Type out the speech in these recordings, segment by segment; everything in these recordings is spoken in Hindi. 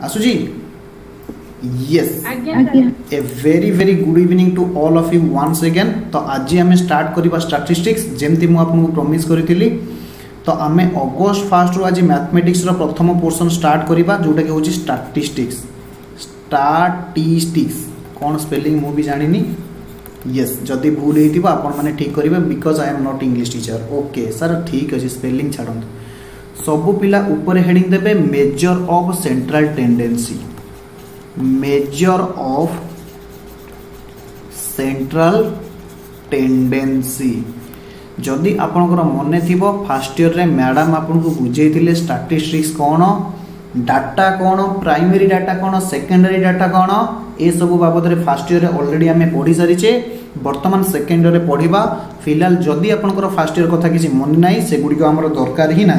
आसुजी यस आज्ञा a very very good evening to all of you once again. तो आज आम स्टार्ट करवा स्टैटिस्टिक्स जमती मु आपको प्रॉमिस करी। तो आम अगस्ट फर्स्ट रु आज मैथमेटिक्स रो प्रथम पोर्शन स्टार्ट करवा जोटा कि हूँ स्टैटिस्टिक्स। स्टैटिस्टिक्स कौन स्पेलिंग मु भी जानी यस जदि भूल होता आपण मैंने ठीक करेंगे because I am not English teacher. Okay sir ठीक अच्छे स्पेलिंग छाड़ू सबू पिला ऊपर हेडिंग देवे major of central tendency. Major of central tendency जदि आपनकर मन थी फास्ट ईयर रे मैडम आपन को बुझे स्टैटिस्टिक्स कौन डाटा कौन प्राइमरी डाटा कौन सेकेंडरी डाटा कौन ए सब बाबद में फास्ट ईयर ऑलरेडी आम पढ़ी सारीचे। बर्तमान सेकेंड ईयर पढ़ा फिलहाल जदि आपनकर फास्ट ईयर कथा किसी मन ना से गुड़िक आमर दरकार ही ना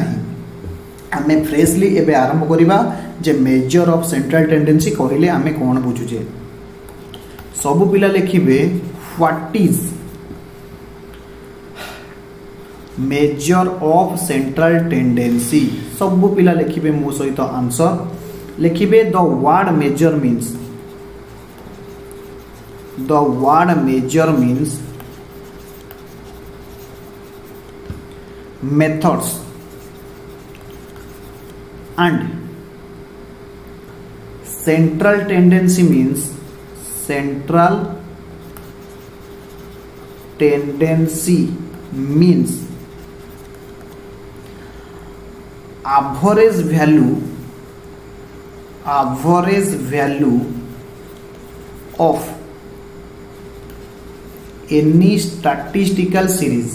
आम फ्रेशली एबे आरंभ करवा जे मेजर ऑफ सेंट्रल टेंडेंसी कहले आम कौन बुझुचे। सबु पिला लिखिबे what is measure of central tendency. सबु पिला लिखिबे मो सहित आंसर लिखिबे the word measure means. The word measure means methods and central tendency means central tendency means average value of any statistical series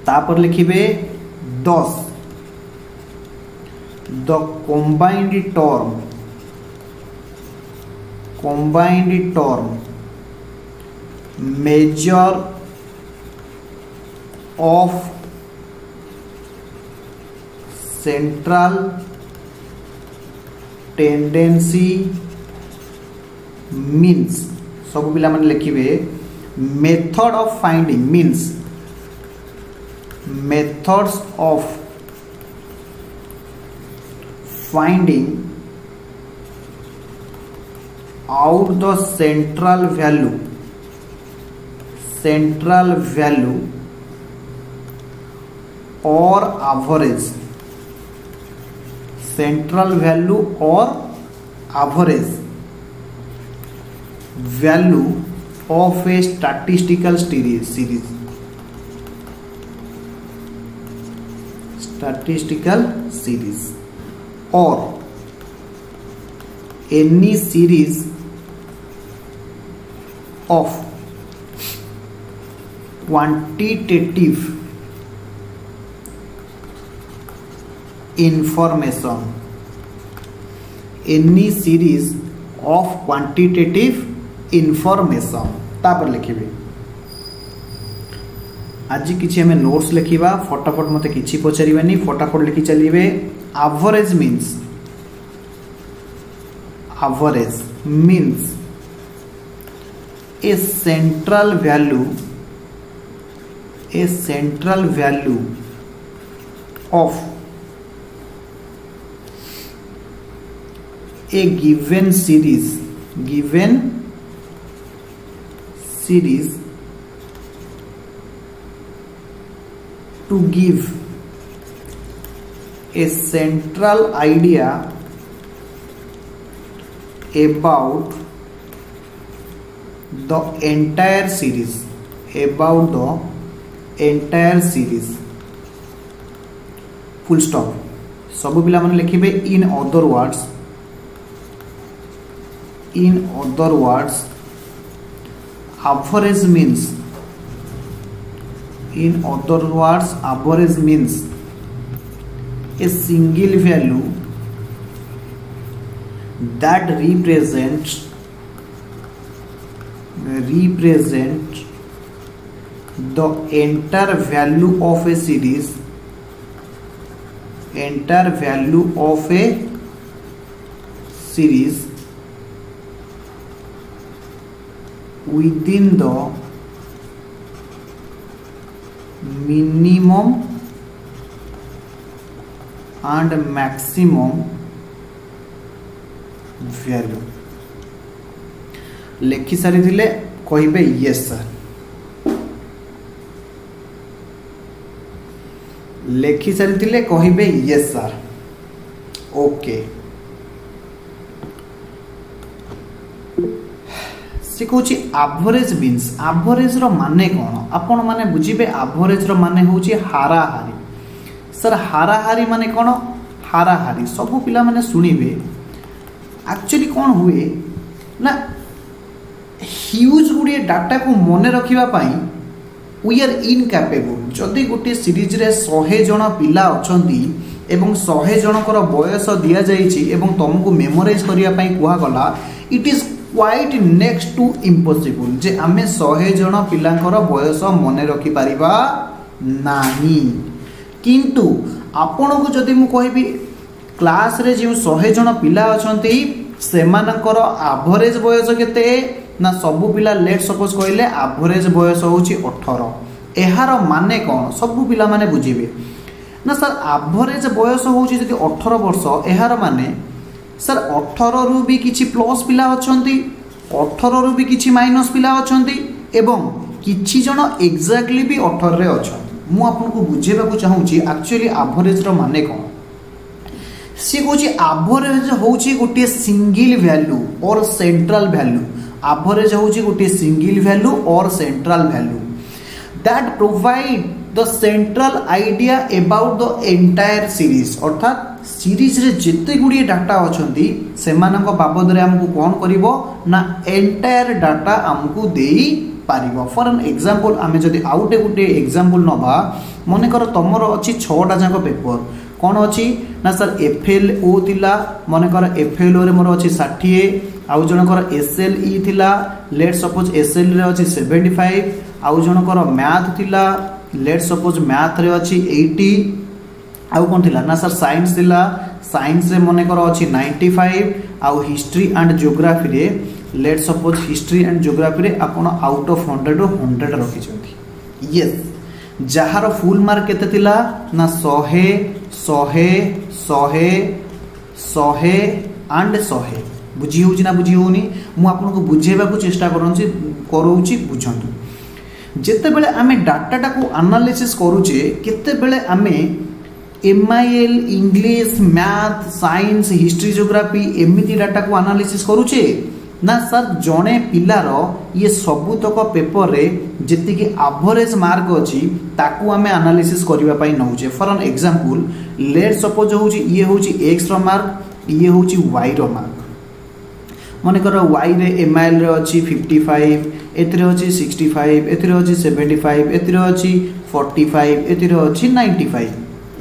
तापर लिखिबे 10 the combined term measure of central tendency means सब पिला माने लिखिबे method of finding means methods of finding out the central value or average central value or average value of a statistical series or any series of quantitative information तापर लिखिबे आज किछि हमें नोट्स लिखिबा फटाफट मते किछि पचारिबानी फटाफट लिखि चलिबे। Average means a central value of a given series to give a central idea about the entire series full stop। सब पिला माने लिखिबे in other words average means a single value that represents the entire value of a series within minimum and maximum value लिखि सारी थिले कहिबे यस सर लिखि सारी थिले कहिबे यस सर ओके से कहूँ एवरेज मीन्स एवरेज रो माने कौन आपण माने बुझिबे एवरेज रो माने होची हाराहारी सर हाराहारी माने कौन हाराहारी सब पिला माने सुनिबे एक्चुअली कौन हुए ना ह्यूज गुड़िए डाटा को मने रखिबा पाई वी आर इनकैपेबल जदि गोटे सीरीज रे 100 जन पिला अछंती एवं 100 जनकर बयस दिया जाइछि एवं तुमको मेमोराइज करिया पाई कुहा गला it is quite next to impossible जे आमे 100 जन पिलांकर बयस मने रखि परिबा नाही किंतु आपन को जदि मु कहबी क्लास रे जो 100 जन पिला अछंती सेमानकर एवरेज बयस केते ना सबु पिला लेट सपोज कहले एवरेज बयस होची 18 एहार माने कौन सबु पिला माने बुझिबे ना सर एवरेज बयस होची जदि 18 वर्ष एहार माने सर 18 रु भी किछि प्लस पिला अछंती 18 रु भी किछि माइनस पिला अछंती एवं किछि जन एग्जैक्टली भी 18 रे अछंती मु आपन को बुझेबा को चाहूची एक्चुअली एवरेज रो माने कौन सी कहूँ एवरेज होची गोटे सिंगल वैल्यू और सेंट्रल वैल्यू एवरेज होची गोटे सिंगल वैल्यू और central value that provide the central idea about the entire series अर्थात सीरीज रे जिते गुड़िए डाटा अछंती सेमानक बाबद रे हमकु कोन करिवो ना एंटायर डाटा हमकु देई पारिबो फॉर एन एग्जांपल आमे जदी आउटे गुटे एग्जांपल नबा मने कर तमरो अछि 6टा जाक पेपर कौन अच्छी ना सर FLO थिला मन कर FLO रे मोर अच्छी 60 आउ जनकर SLE थिला लेट सपोज SL रे अच्छी 75 आउ जनकर मैथ थिला लेट सपोज मैथ रे अच्छी 80 आउ कौन थिला ना सर साइंस थिला साइंस रे मन कर अच्छी 95 आउ हिस्ट्री एंड ज्योग्राफी रे let suppose history and geography रे आपण आउट ऑफ 100 100 रखी छथि यस जहार फुल मार्क केते थिला ना 100 एंड 100 बुझी होची ना बुझी होनी मु आपन को बुझेबा को चेष्टा करूची बुझंतु जेते बेले आमे डाटा टा को एनालिसिस करूचे केते बेले आमे MIL English math science history geography एमिति डाटा को एनालिसिस करूचे ना सर जड़े पिलार ये सबुतक पेपर रे जी की एवरेज मार्क अच्छी ताकू आमे एनालिसिस करबा पई नउचे for an example let suppose होची ये होची x रो मार्क ये होची y रो मार्क मन कर y रे MIL रे अच्छी 55 एथिरे अच्छी 65 एथिरे अच्छी 75 एथिरे अच्छी 45 एथिरे अच्छी 95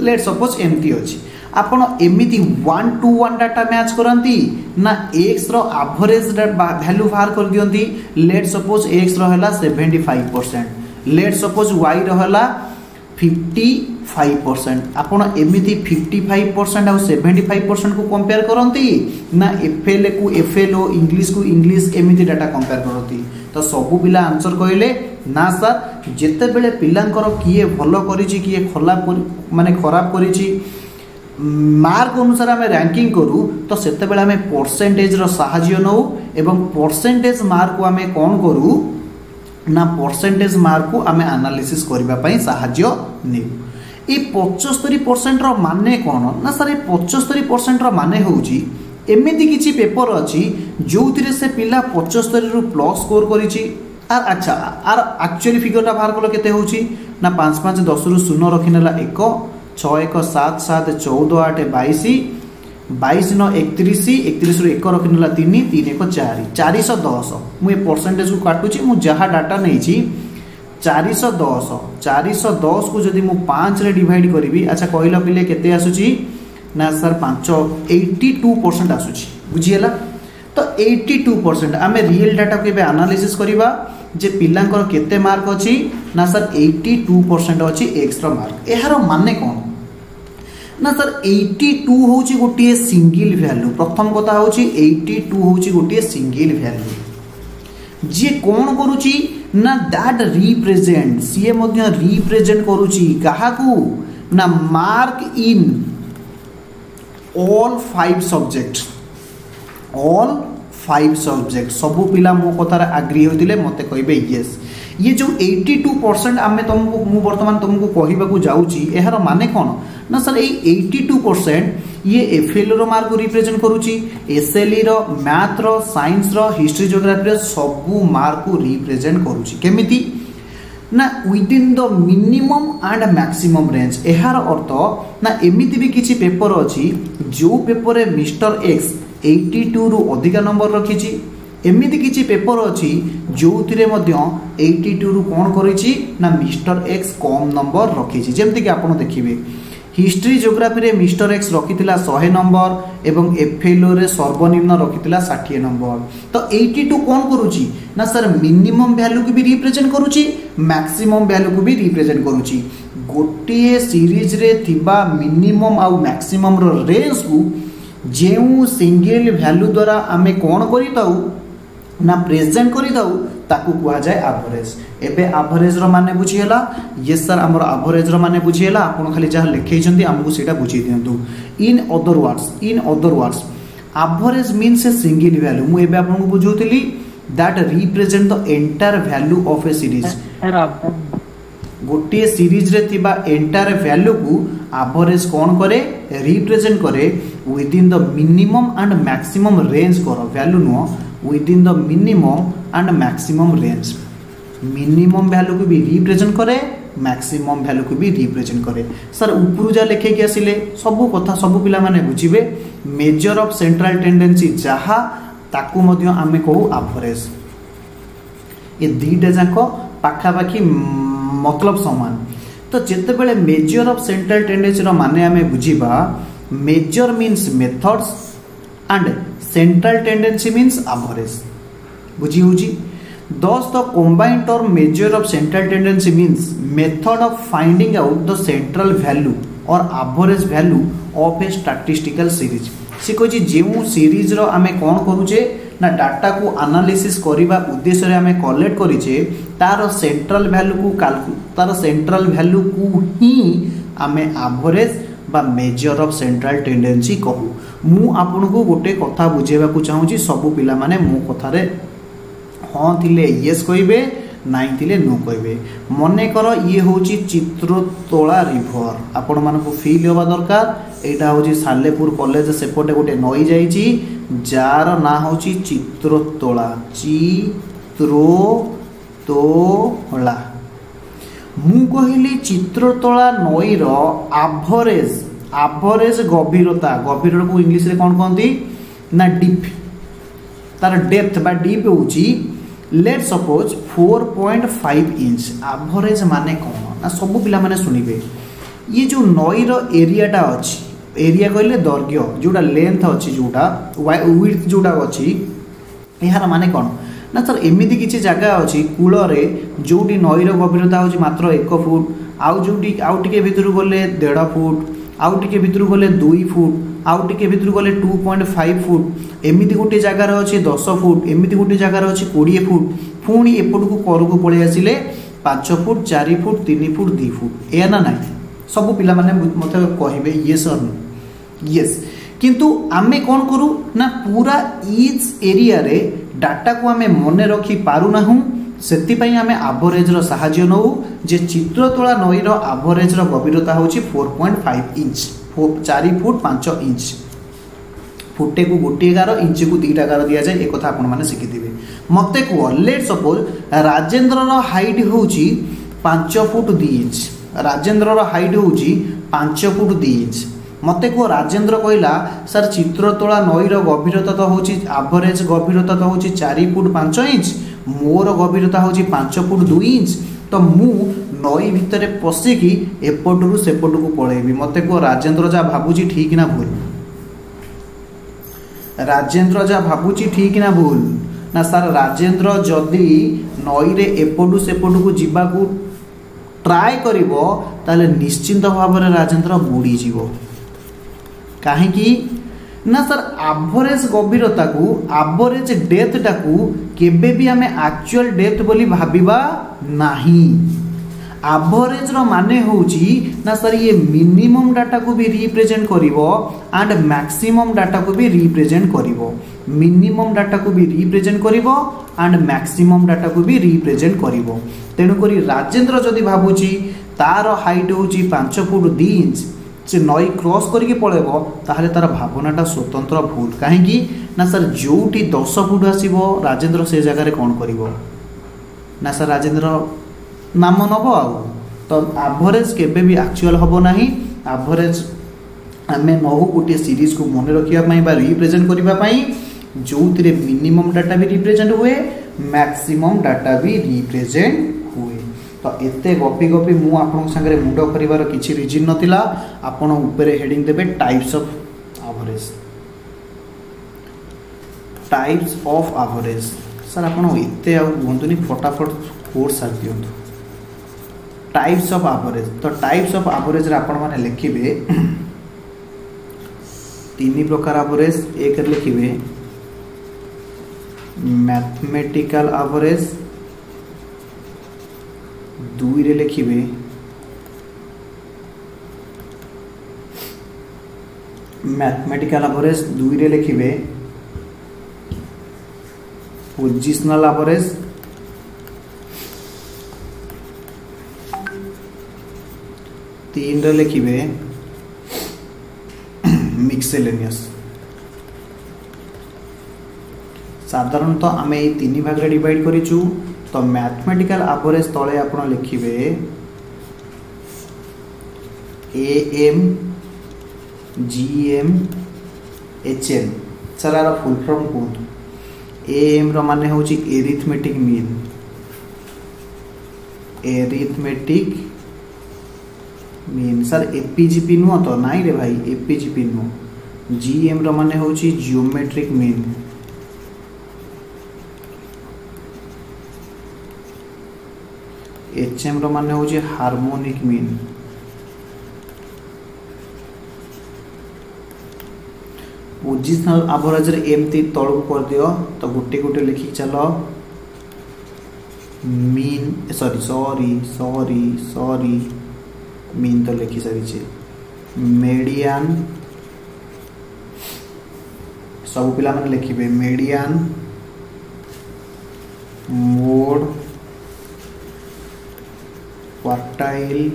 लेट सपोज एमती अच्छी आपण एमिति 1 to 1 डाटा मैच करंती ना x रो एवरेज वैल्यू बाहर कर दियंती लेट सपोज x रो हला 75% लेट सपोज y रो हला 55% आपण एमिति 55% और 75% को कंपेयर करंती ना FL को FLO इंग्लिश को इंग्लिश एमिति डाटा कंपेयर करंती तो सबु पिला आंसर कहले ना सर जेते बेले पिलांकर किए भलो करिछि किए खराब करिछि मार्क अनुसार आम रैंकिंग करूँ तो सेते बेले आम परसेंटेज रो साहाय्य नौ एवं परसेंटेज मार्क को आम कौन करूँ ना परसेंटेज मार्क को आम एनालिसिस करबा पई साहाय्य नेउ ए 75% रो माने कौन ना सर ए 75% रो माने होउची एमिति किछि पेपर अछि जोथिरे से पिला 75 रु प्लस स्कोर करिछि आर अच्छा आर एक्चुअली फिगरटा बाहर कलो केते होउची ना 5 5 10 रु 0 रखिनेला 1 6 1 7 7 14 8 22 22 9 31 31 रु 1 रखिनेला 3 3 1 4 410 मु ए परसेंटेज को काटुची मु जहा डाटा नैची 410 को जदि मु 5 रे डिवाइड करिवि अच्छा कहला पिले केते आसुची ना सर 5 82% आसुची बुझिएला तो 82% आमे रियल डाटा के एनालिसिस करिबा जे पिलांकर केते मार्क अछि ना सर 82% अछि एक्स रो मार्क एहारो माने कोन ना सर 82 होची गोटे सिंगल वैल्यू प्रथम कथा होची 82 होची गोटे सिंगल वैल्यू जे कोन करूची ना that represent CA Madhya represent करूची काहाकू ना mark in all 5 subject all 5 subject सबू पिला मो कथार आग्री होते मते कहबे यस ये जो 82% आमे तुमको मु वर्तमान तुमको कहबा जाऊँगी यार माने कौन ना सर ये 82% ये एफएल रो मार्क रिप्रेजेंट करूची एसएलई रो मैथ रो साइंस रो हिस्ट्री ज्योग्राफी रो सबू मार्क को रिप्रेजेंट करूची केमिति ना within the minimum and maximum range यार अर्थ ना एमिति भी किछि पेपर अछि जो पेपर रे मिस्टर एक्स 82 रु अधिका नंबर रखिछि एमिति किछि पेपर अछि जो थिरे मध्य 82 रु कोन करिछि ना मिस्टर एक्स कम नंबर रखिछि जेमति कि आपण देखिबे हिस्ट्री ज्योग्राफी रे मिस्टर एक्स रखिथिला 100 नंबर एवं एफएलओ रे सर्वनिम्न रखिथिला 60 नंबर तो 82 कोन करूची ना सर मिनिमम वैल्यू को भी रिप्रेजेंट करूची मैक्सिमम वैल्यू को भी रिप्रेजेंट करूची गोटे सीरीज रे थिबा मिनिमम आ मैक्सिमम रो रेंज को जेउ सिंगल वैल्यू द्वारा आमे कोन करि ताऊ ना प्रेजेंट करि दाऊ ताकू कुआ जाए एवरेज एबे एवरेज रो माने बुझी हला यस सर हमर एवरेज रो माने बुझी हला आपण खाली जहा लिखै छथि हमकु सेटा बुझी दियंतु in other words average means a single value मु एबे आपण को बुझौतली that represent the entire value of a series गोटे सीरीज रे थिबा एंटायर वैल्यू को एवरेज कोन करे रिप्रेजेंट करे within the minimum and maximum range करो वैल्यू नो within the minimum and maximum range minimum value को भी रिप्रेजेंट करे मैक्सिमम वैल्यू को भी रिप्रेजेंट करे सर ऊपर जा लिखे के आसिले सब कथा सब पिला माने बुझिबे मेजर ऑफ सेंट्रल टेंडेंसी जहा ताकू मध्य आमे कहू एवरेज ये दीटा जाक पाखा पाखी मतलब समान तो जेते बेले मेजर ऑफ सेंट्रल टेंडेंसी रो माने आमे बुझिबा measure means methods and central tendency means average बुझी होजी thus the combined term measure of central tendency means method of finding out the central value or average value of a statistical series से कहि जेउ सीरीज रो आमे कोन करूचे ना डाटा को एनालिसिस करिबा उद्देश्य रे आमे कलेक्ट करिचे तार सेंट्रल वैल्यू को ही आमे एवरेज बा मेजर ऑफ सेंट्रल टेंडेंसी कहू मु आपन को गोटे कथा बुझेबा को चाहूची सब पिला माने मो कथा रे हाँ थिले यस कहबे नाइ थिले नो कहबे मने कर ये होची चित्रतोला रिवर आपण मान को फील होबा दरकार एटा होची सालेपुर कॉलेज सेपटे गोटे नई जाईची जार ना होची चित्रतोला चित्रतोला मु कहिली चित्रतोला नई रो एवरेज गभीरता को इंग्लिश रे कोन कहंती ना डीप तार डेप्थ बा डीप होची लेट सपोज 4.5 इंच एवरेज माने कौन ना सब पिला माने सुनिबे ये जो नई रो एरियाटा अछि एरिया कहले दैर्घ्य जोटा लेंथ अछि जोटा विड्थ जोटा अछि यार माने कौन ना सर एमिति किछि जगह अछि कूल रे जोटी नई रो गभीरता होछि मात्र 1 फुट आउ जोटी आउ टिके भितरु गले 1.5 फुट आउ टिके भितरु गले 2 फुट आउ टिके भितरु गले 2.5 फुट एमिति गोटे जगार अच्छे 10 फुट एमिति गोटे जगार अच्छे 20 फुट पुणी एपट को कर को पलि आसिले 5 फुट 4 फुट 3 फुट 2 फुट ए ना नाइ सब पिला माने मते कहिबे यस और नो यस किंतु आमे कोन करू ना पूरा ईच एरिया रे डाटा को आमे मने रखी पारु नाहु सेति पई आमे एवरेज रो सहाय्य नौ जे चित्रतोला नई रो एवरेज रो गभीरता होची 4.5 इंच 4 फुट 5 इंच फुटे को गोटे गार इंच को 2टा गार दिया जाए एक कथा आपण माने शिखिथिबे मते को लेट सपोज राजेंद्र रो हाइट होची 5 फुट 2 इंच राजेंद्र रो हाइट होची 5 फुट 2 इंच मते को राजेंद्र कहला सर चित्रतोला नई रो गभीरता तो होची एवरेज गभीरता तो होची 4 फुट 5 इंच मोर गभीरता होची 5 फुट 2 इंच तो मु नई भितरे पसिकी एपटरू सेपट को पळेबी मते को राजेंद्र जा भाबुची ठीक ना भूल राजेंद्र जा भाबुची ठीक ना भूल ना सर राजेंद्र जदि नई रे एपटू सेपट को जीवा को ट्राई करिवो ताले निश्चिंत भाव रे राजेंद्र बुड़ी जीवो काहे कि ना सर एवरेज गभीरता को एवरेज डेप्थ टाकू केबे भी हमें एक्चुअल डेप्थ बोली भाबिबा नाही। एवरेज रो माने होउची ना सर ये मिनिमम डाटा को भी रिप्रेजेंट करिवो एंड मैक्सिमम डाटा को भी रिप्रेजेंट करिवो। मिनिमम डाटा को भी रिप्रेजेंट करिवो एंड मैक्सिमम डाटा को भी रिप्रेजेंट करिवो। तेणु करी राजेंद्र जदि भाबुची तार हाइट होउची 5 फुट 2 इंच से नई क्रॉस करके पळेबो ताहले तार भावनाटा स्वतंत्र भूल काहेकि ना सर जोटी 10 फुट आसीबो राजेंद्र से जगह रे कोन करिवो ना सर राजेंद्र नाम नब आ तो एवरेज केबे भी एक्चुअल हबो नाही। एवरेज आमे नहु गोटे सीरीज को मन रखिया पई बा रिप्रेजेंट करिबा पई जोतिरे मिनिमम डाटा भी रिप्रेजेंट हुए मैक्सिमम डाटा भी रिप्रेजेंट हुए। तो एते गपी गपी मु आपन संगे मुंड करिवार किछि रीजन नथिला। आपन ऊपर हेडिंग देबे types of average. Types of average sir आपन एते आ बुंतुनी फटाफट कोर्स सार दियंतु। टाइप्स ऑफ एवरेज तो टाइप्स ऑफ एवरेज रे आपन माने लिखिबे 3 प्रकार एवरेज। एक लिखिबे मैथमेटिकल एवरेज, 2 रे लिखिबे मैथमेटिकल एवरेज, 2 रे लिखिबे पोजिशनल एवरेज, 3 रे लिखिबे मिक्सेलेनियस। साधारणतः आम ये 3 भाग रे डिवाइड करिचु। तो मैथमेटिकल एवरेज तले आपण लिखिबे AM GM HM। सर आर फुल फॉर्म कोन AM रो माने होची arithmetic mean. Arithmetic mean sir एपीजीपी नु तो नाइ रे भाई एपीजीपी नु। GM रो माने होची जियोमेट्रिक मीन। HM रो माने होची हार्मोनिक मीन। पोजिशनल एवरेज रे एमती तळु कर दियो तो गुटे गुटे लिखि चलो मीन सॉरी मीन तो लिखि सारी छे। मीडियन सब पिला माने लिखिबे median, mode, quartile,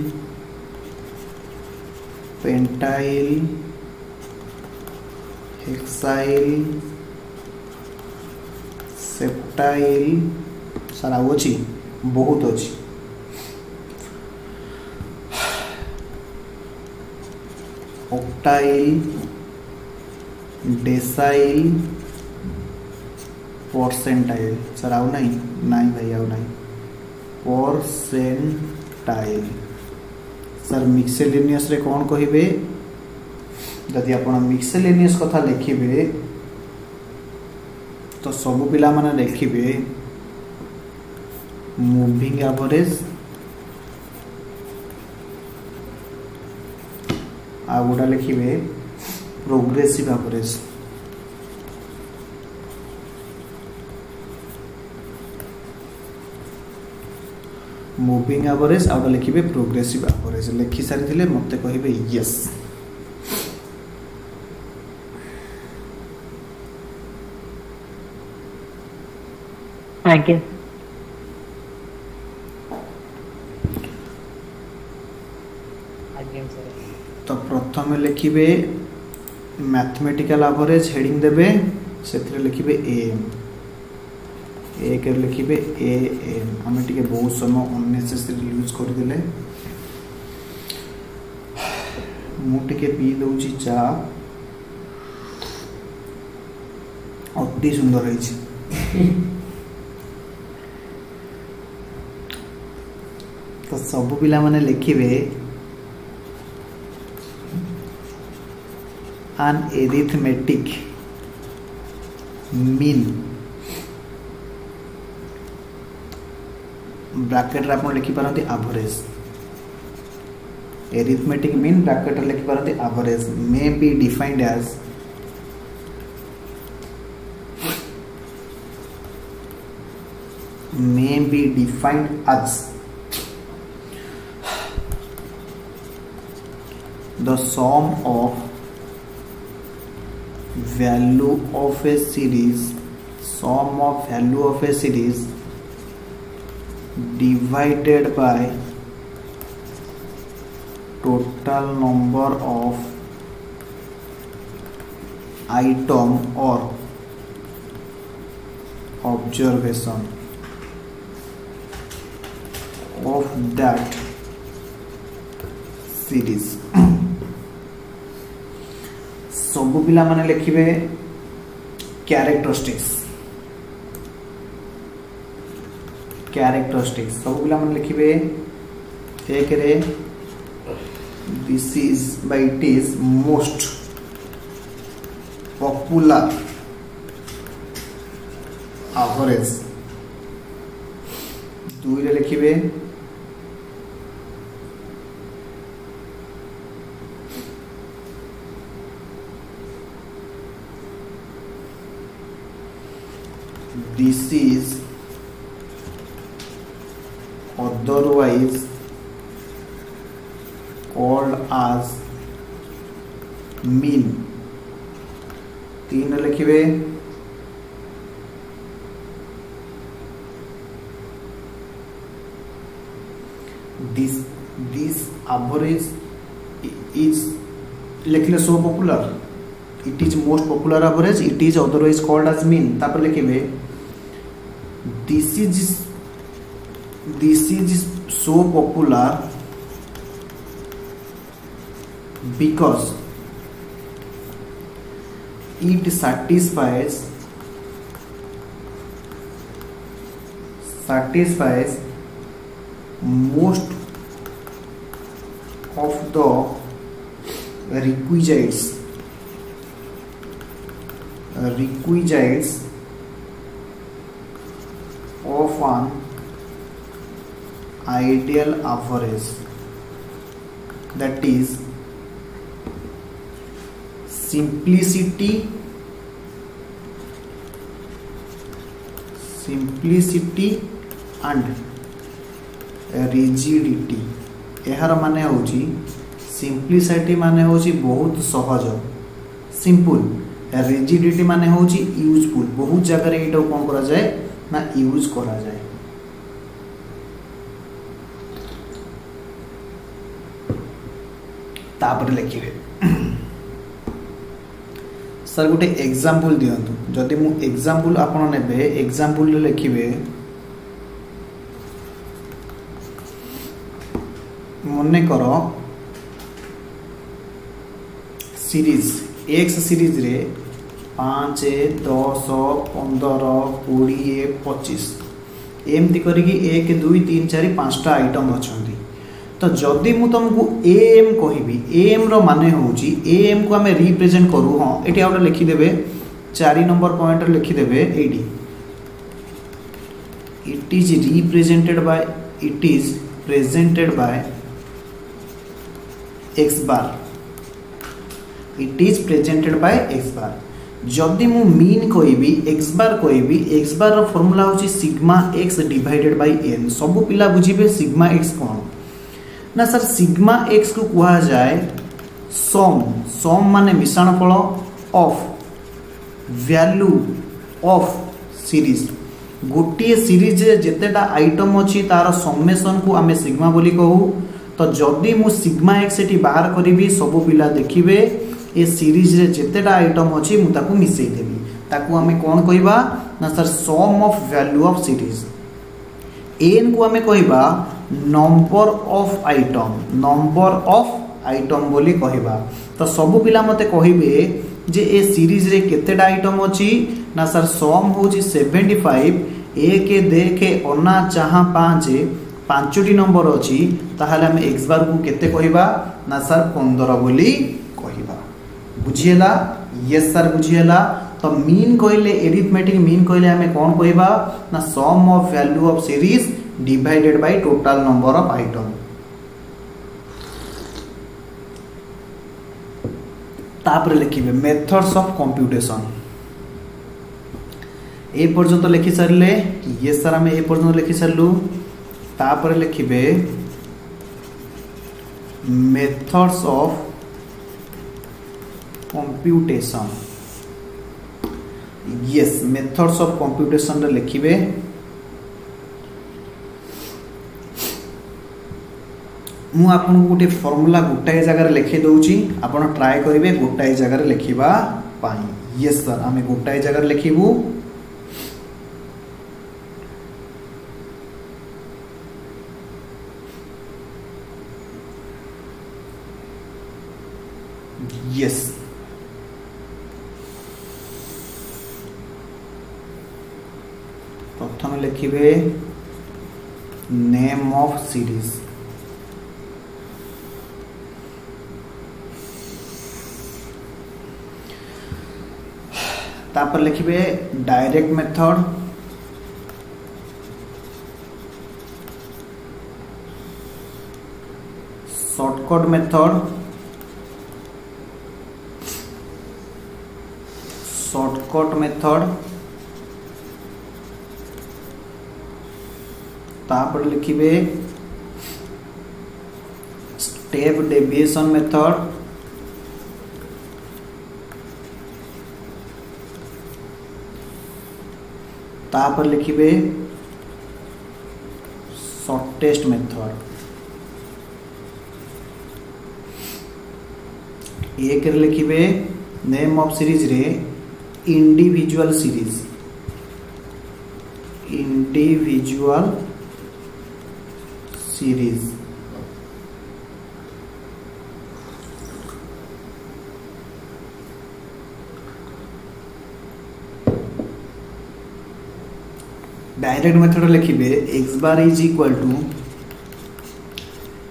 pentile, hexile, septile. सारा अच्छी बहुत अच्छी। Octyl, decyl, percentile. सर आउ नहीं भाई आउ नहीं परसेंटाइल। सर मिक्सेलेनियस रे कौन कहिबे जदि आपण मिक्सेलेनियस कथा लिखिबे तो सब पिला माने लिखिबे मूविंग एवरेज, आ गोटा लिखिबे प्रोग्रेसिव एवरेज। मूविंग एवरेज आ लिखिबे प्रोग्रेसिव एवरेज। लिखि सारी थिले मते कहिबे यस। आज्ञा। तो प्रथम लिखिबे मैथमेटिकल एवरेज हेडिंग देबे सेथरे लिखिबे एम। एक लिखिबे AM। हमें टिके बहुत समय अननेसेसरी यूज कर दिले। मु टिके पी दउची चा अति सुंदर है। तो सब पिला माने लिखिबे an arithmetic mean ब्रैकेट रे आपण लिखि पारंती एवरेज। arithmetic mean ब्रैकेट रे लिखि पारंती average may be defined as may be defined as the sum of value of a series divided by total number of item or observation of that series. सब पिला माने लिखिबे कैरेक्टरिस्टिक्स सब पिला माने लिखिबे एक रे this is by it is most popular average दुई रे लिखिबे this is otherwise called as mean. तीन लिखिबे this average is लिखले so popular, it is most popular average, it is otherwise called as mean. तापर लिखिबे this is so popular because it satisfies most of the requisites of an ideal average, that is simplicity and rigidity. एहार माने होची सिंप्लिसिटी माने होची बहुत सहज सिंपल, रिजिडिटी माने होची यूजफुल, बहुत जगह एटा कोन करा जाए ना यूज करा जाए. तापर लिखिबे सर गोटे एग्जांपल दियंतु. जदि मु एग्जांपल आपण नेबे एग्जांपल लिखिबे मने करो सीरीज एक्स सीरीज रे 5 10 15 20 25 एमती करिकी 1 2 3 4 5टा आइटम अछंती. तो जदि मु तुमको एम कहिबी एम रो माने होची एम को हमें रिप्रेजेंट करू. हां एटी आउट लिखि देबे 4 नंबर पॉइंट लिखि देबे एडी it is presented by x bar. It is presented by x bar. जदि मु मीन कहिबी x बार रो फार्मूला होची sigma x divided by n. सब पिला बुझिबे सिग्मा x कोन ना सर सिग्मा x को कहा जाए सम माने मिश्रण फल ऑफ वैल्यू ऑफ सीरीज. गोटे सीरीज जेतेटा आइटम अछि तार समेशन को आमे सिग्मा बोली कहू. तो जदि मु सिग्मा x एटी बाहर करिवि सब पिला देखिबे ए सीरीज रे जेतेटा आइटम अछि मु ताकू मिसई देबी. ताकू आमे कोन कहिबा ना sir sum of value of series. n को आमे कहिबा नंबर ऑफ आइटम बोली कहिबा. तो सब पिला मते कहिबे जे ए सीरीज रे केतेटा आइटम अछि ना सर सम होची 75. एक देखे अना चाहा 5टी नंबर अछि ताहाले हम x बार को केते कहिबा ना सर 15 बोली कहिबा. बुझिएला? Yes sir बुझिएला. तो मीन कहले एरिथमेटिक मीन कहले हमें कोन कहिबा ना sum of value of series divided by total number of item. तापर लिखिबे मेथड्स ऑफ कंप्यूटेशन. ए पर्यंत लिखि सारे ये सर आम ए पर्यंत लिखि सारू तापर लिखिबे methods of computation yes methods of computation रे लिखिबे मु आपन गोटे फॉर्मूला गोटाए जगह लिखि दउची आपन ट्राई करिवे गोटाए जगह लिखिबा पाई यस सर आमे गोटाए जगह लिखिबू यस प्रथम लिखिबे नेम ऑफ सीरीज तापर लिखिबे डायरेक्ट मेथड शॉर्टकट मेथड तापर लिखिबे स्टेप डेविएशन मेथड तापर लिखिबे शॉर्टेस्ट मेथड एक लिखिबे नेम ऑफ सीरीज रे इंडिविजुअल सीरीज डायरेक्ट मेथड लिखिबे x bar is equal to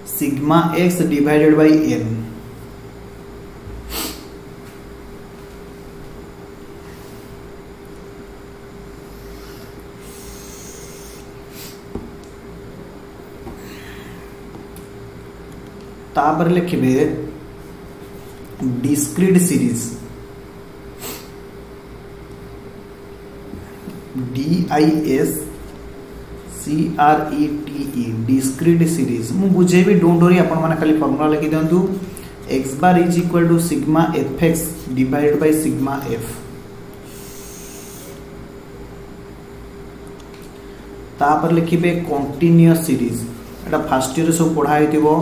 sigma x divided by n तापर लिखिबे discrete series DISCRETE discrete series मु बुझेबी डोंट वरी आपण माने खाली फार्मूला लिखि दंतु x bar is equal to sigma fx divided by sigma f तापर लिखिबे कंटीन्यूअस सीरीज एटा फर्स्ट ईयर सब पढ़ाई थिबो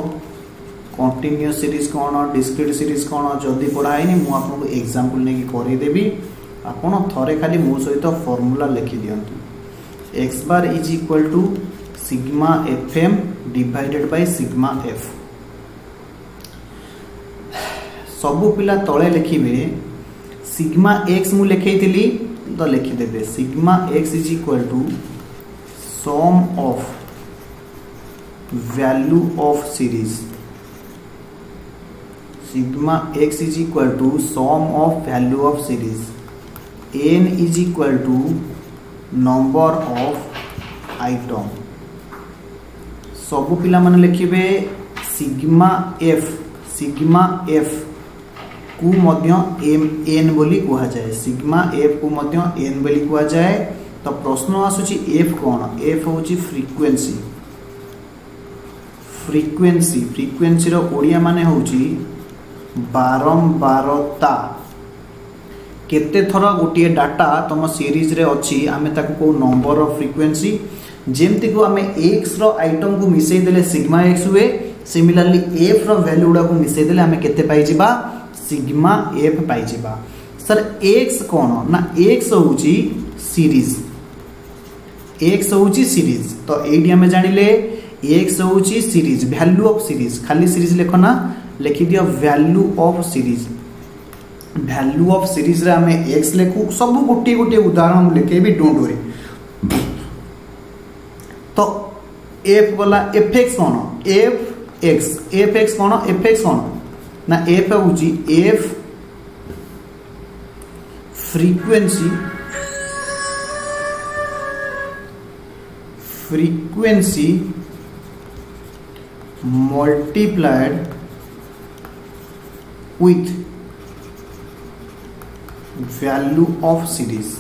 कंटीन्यूअस सीरीज कोन डिस्क्रीट सीरीज कोन जदी पढ़ाई नि मु आपन को एग्जांपल ने करि देबी आपण थरे खाली मो सहित फार्मूला लिखि दियंतु x bar is equal to sigma fm divided by sigma f सबु पिला तळे लिखिबे सिग्मा x मु लिखैतिली तो लिखि देबे sigma x is equal to sum of value of series sigma x is equal to sum of value of series n is equal to number of item सब पिला माने लिखिबे सिग्मा f को मध्य n बोली कहा जाए सिग्मा f को मध्य n बोली कहा जाए तो प्रश्न आसुची f कोन f होची फ्रीक्वेंसी रो ओडिया माने होची बारंबारता केते थरा गोटे डाटा तुम सीरीज रे अच्छी आमे ताको को नंबर ऑफ फ्रीक्वेंसी जेमती को आमे x रो आइटम को मिसई देले सिग्मा x हुए सिमिलरली f रो वैल्यू उडा को मिसई देले आमे केते पाई जिबा सिग्मा f पाई जिबा सर x कोन ना x होची सीरीज तो एडी आमे जानिले x होची सीरीज वैल्यू ऑफ सीरीज खाली सीरीज लेखो ना लिखि दियो वैल्यू ऑफ सीरीज रे हमें x लेखु सब गोटे गोटे उदाहरण लिखे भी डोंट वरी तो f वाला fx कोन fx कोन ना f होची f frequency multiplied with value of series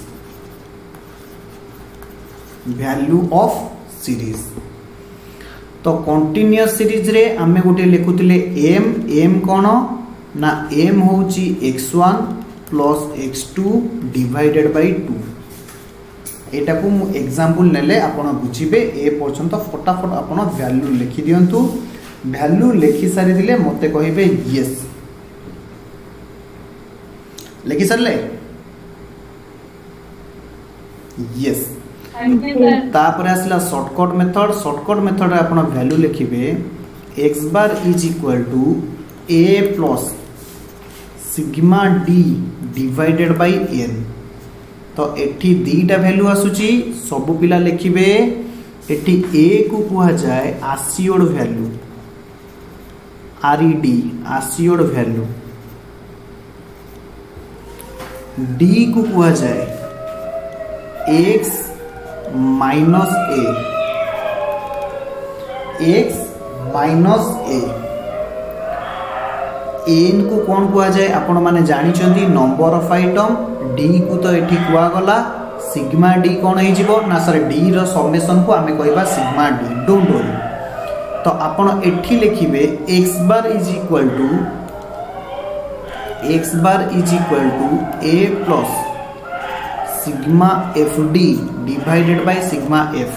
value of series. तो कंटिन्यूअस सीरीज रे आमे गोटे लिखुतिले एम कौन ना एम होची x1 plus x2 divided by 2। एटा को मु एग्जांपल नेले आपण बुझिबे। ए पर्यंत फटाफट आपण वैल्यू लिखि दियंतु। वैल्यू लिखि सारि दिले मते कहिबे यस। लिखि सारले यस। तापर आसला शॉर्टकट मेथड। शॉर्टकट मेथड रे आपण वैल्यू लिखिबे x bar is equal to a plus sigma d divided by n। तो एठी दीटा वैल्यू आसुची सब पिला लिखिबे। एठी a को कुहा जाए आसियोड वैल्यू RED आसियोड वैल्यू। d को कुहा जाए x माइनस a n को कौन कुआ जाए आपण माने जानी चंदी नंबर ऑफ आइटम। d को तो एठी कुआ गला सिग्मा d कौन हे जिवो ना सर d रो समेशन को आमे कहबा सिग्मा d। Don't worry. तो आपण एठी लिखिबे x bar is equal to a plus sigma fd divided by sigma f।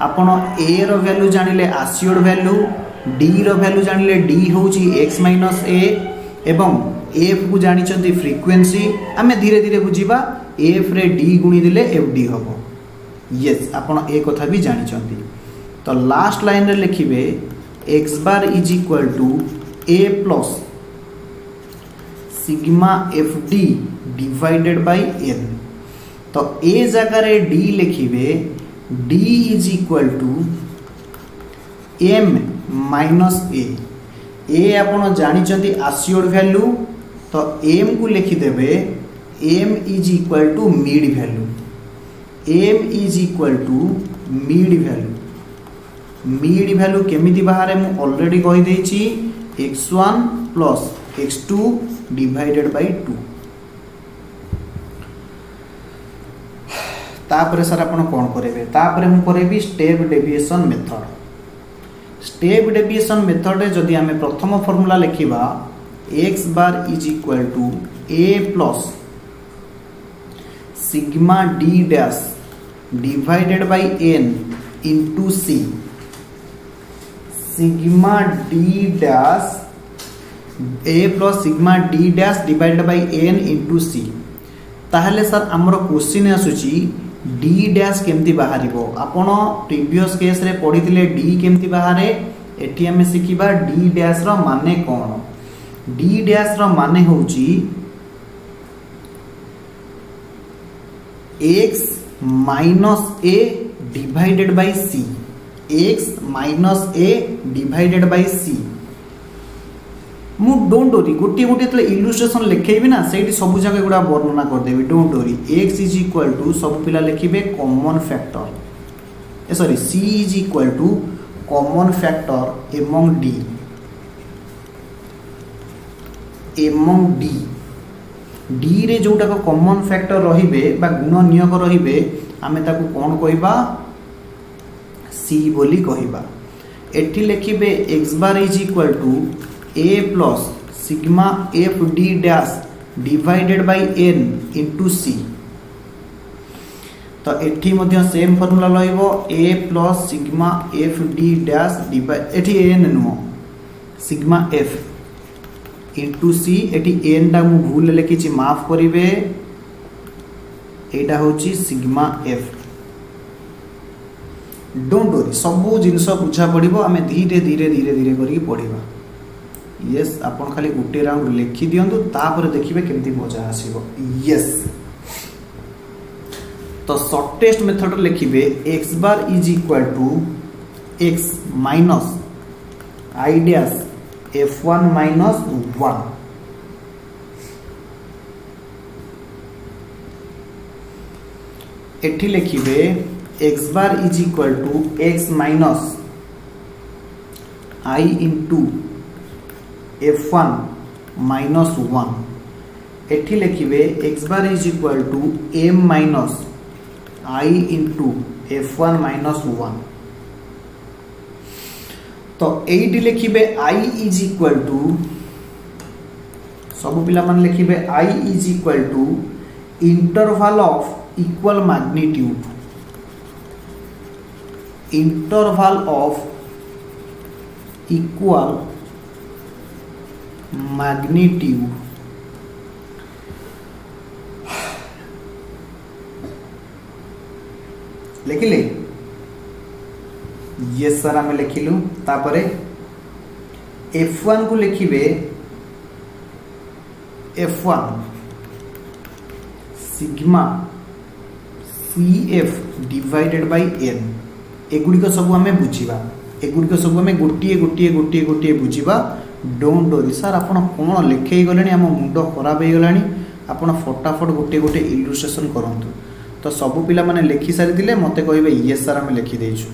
आपण a रो वैल्यू जानिले आसियोड वैल्यू, d रो वैल्यू जानिले d होची x माइनस a एवं f को जानि चंती फ्रीक्वेंसी। आमे धीरे धीरे बुझिबा f रे d गुणी दिले fd होबो। यस आपण ए कथा भी जानि चंती। तो लास्ट लाइन रे लिखिबे x bar is equal to a plus sigma fd divided by n। तो ए जगह रे d लिखिबे d is equal to m minus a आपण जानि चंती आसियोड वैल्यू। तो m को लिखि देबे m is equal to mid value. m is equal to mid value. Mid value केमिति बाहर मु ऑलरेडी कहि देछि x1 plus x2 divided by 2। तापर सर आपण कोन करेबे? तापर हम करेबी step deviation method. Step deviation method रे जदि हमें प्रथम फार्मूला लिखिबा x bar is equal to a plus sigma d dash divided by n into c। Sigma d dash a plus sigma d dash divided by n into c। ताहले सर हमरो क्वेश्चन आसुची d डैश केमती बाहरिबो? आपण प्रीवियस केस रे पढिथिले d केमती बाहरे। एटी हमें सिखिबा d डैश रो माने कोन। d डैश रो माने होची x minus a divided by c। x minus a divided by c। मु डोंट वरी गोटी गोटी तले इलस्ट्रेशन लिखेबी ना सेठी सब जगह गुडा वर्णना कर देबी। Don't worry. x is equal to सब पिला लिखिबे common factor sorry c is equal to common factor among d। d रे जोटा को कॉमन फैक्टर रहिबे बा गुण नियोग रहिबे आमे ताको कोन कहबा c बोली कहबा। एठी लिखिबे x bar is equal to a plus sigma fd dash divided by n into c। तो एठी मध्य सेम फार्मूला लइबो a plus sigma fd dash divide एठी n नो सिग्मा f इनटू c। एठी n टा मु भूल लिखिछि माफ करिवे। एटा होची सिग्मा f। डोंट वरी सब जिंस बुझा पड़िबो। आमे धीरे धीरे धीरे धीरे करी पढ़िबा। यस आपण खाली गुटे राउंड लिखि दियंतु तापर देखिबे केमती मजा आसीबो। यस तो शॉर्टेस्ट मेथड लिखिबे x bar is equal to x minus i dash f1 minus 1। एठी लिखिबे x bar is equal to x minus i into f1 minus 1। एठी लिखिबे x bar is equal to m minus i into F1 minus 1 तो एटी लिखिबे I इज इक्वल टू सब पिला मान लिखिबे I is equal to interval of equal magnitude interval of equal magnitude लिखिले ये सर आम लिखिलु तापरे F1 को लिखिबे F1 sigma CF divided by n एगुड़िक सब आम बुझा एगुड़िक सब आम गोटे गोटे गोटे गोटे बुझा डोंट डोरी सर आपन कौन लिखे गले आम मुंड खराब हो गलानी आपन फटाफट गोटे गोटे इलुस्ट्रेशन करंतु तो सब पिला माने लिखि सारी दिले मते कहबे यस सर आम लिखि देछु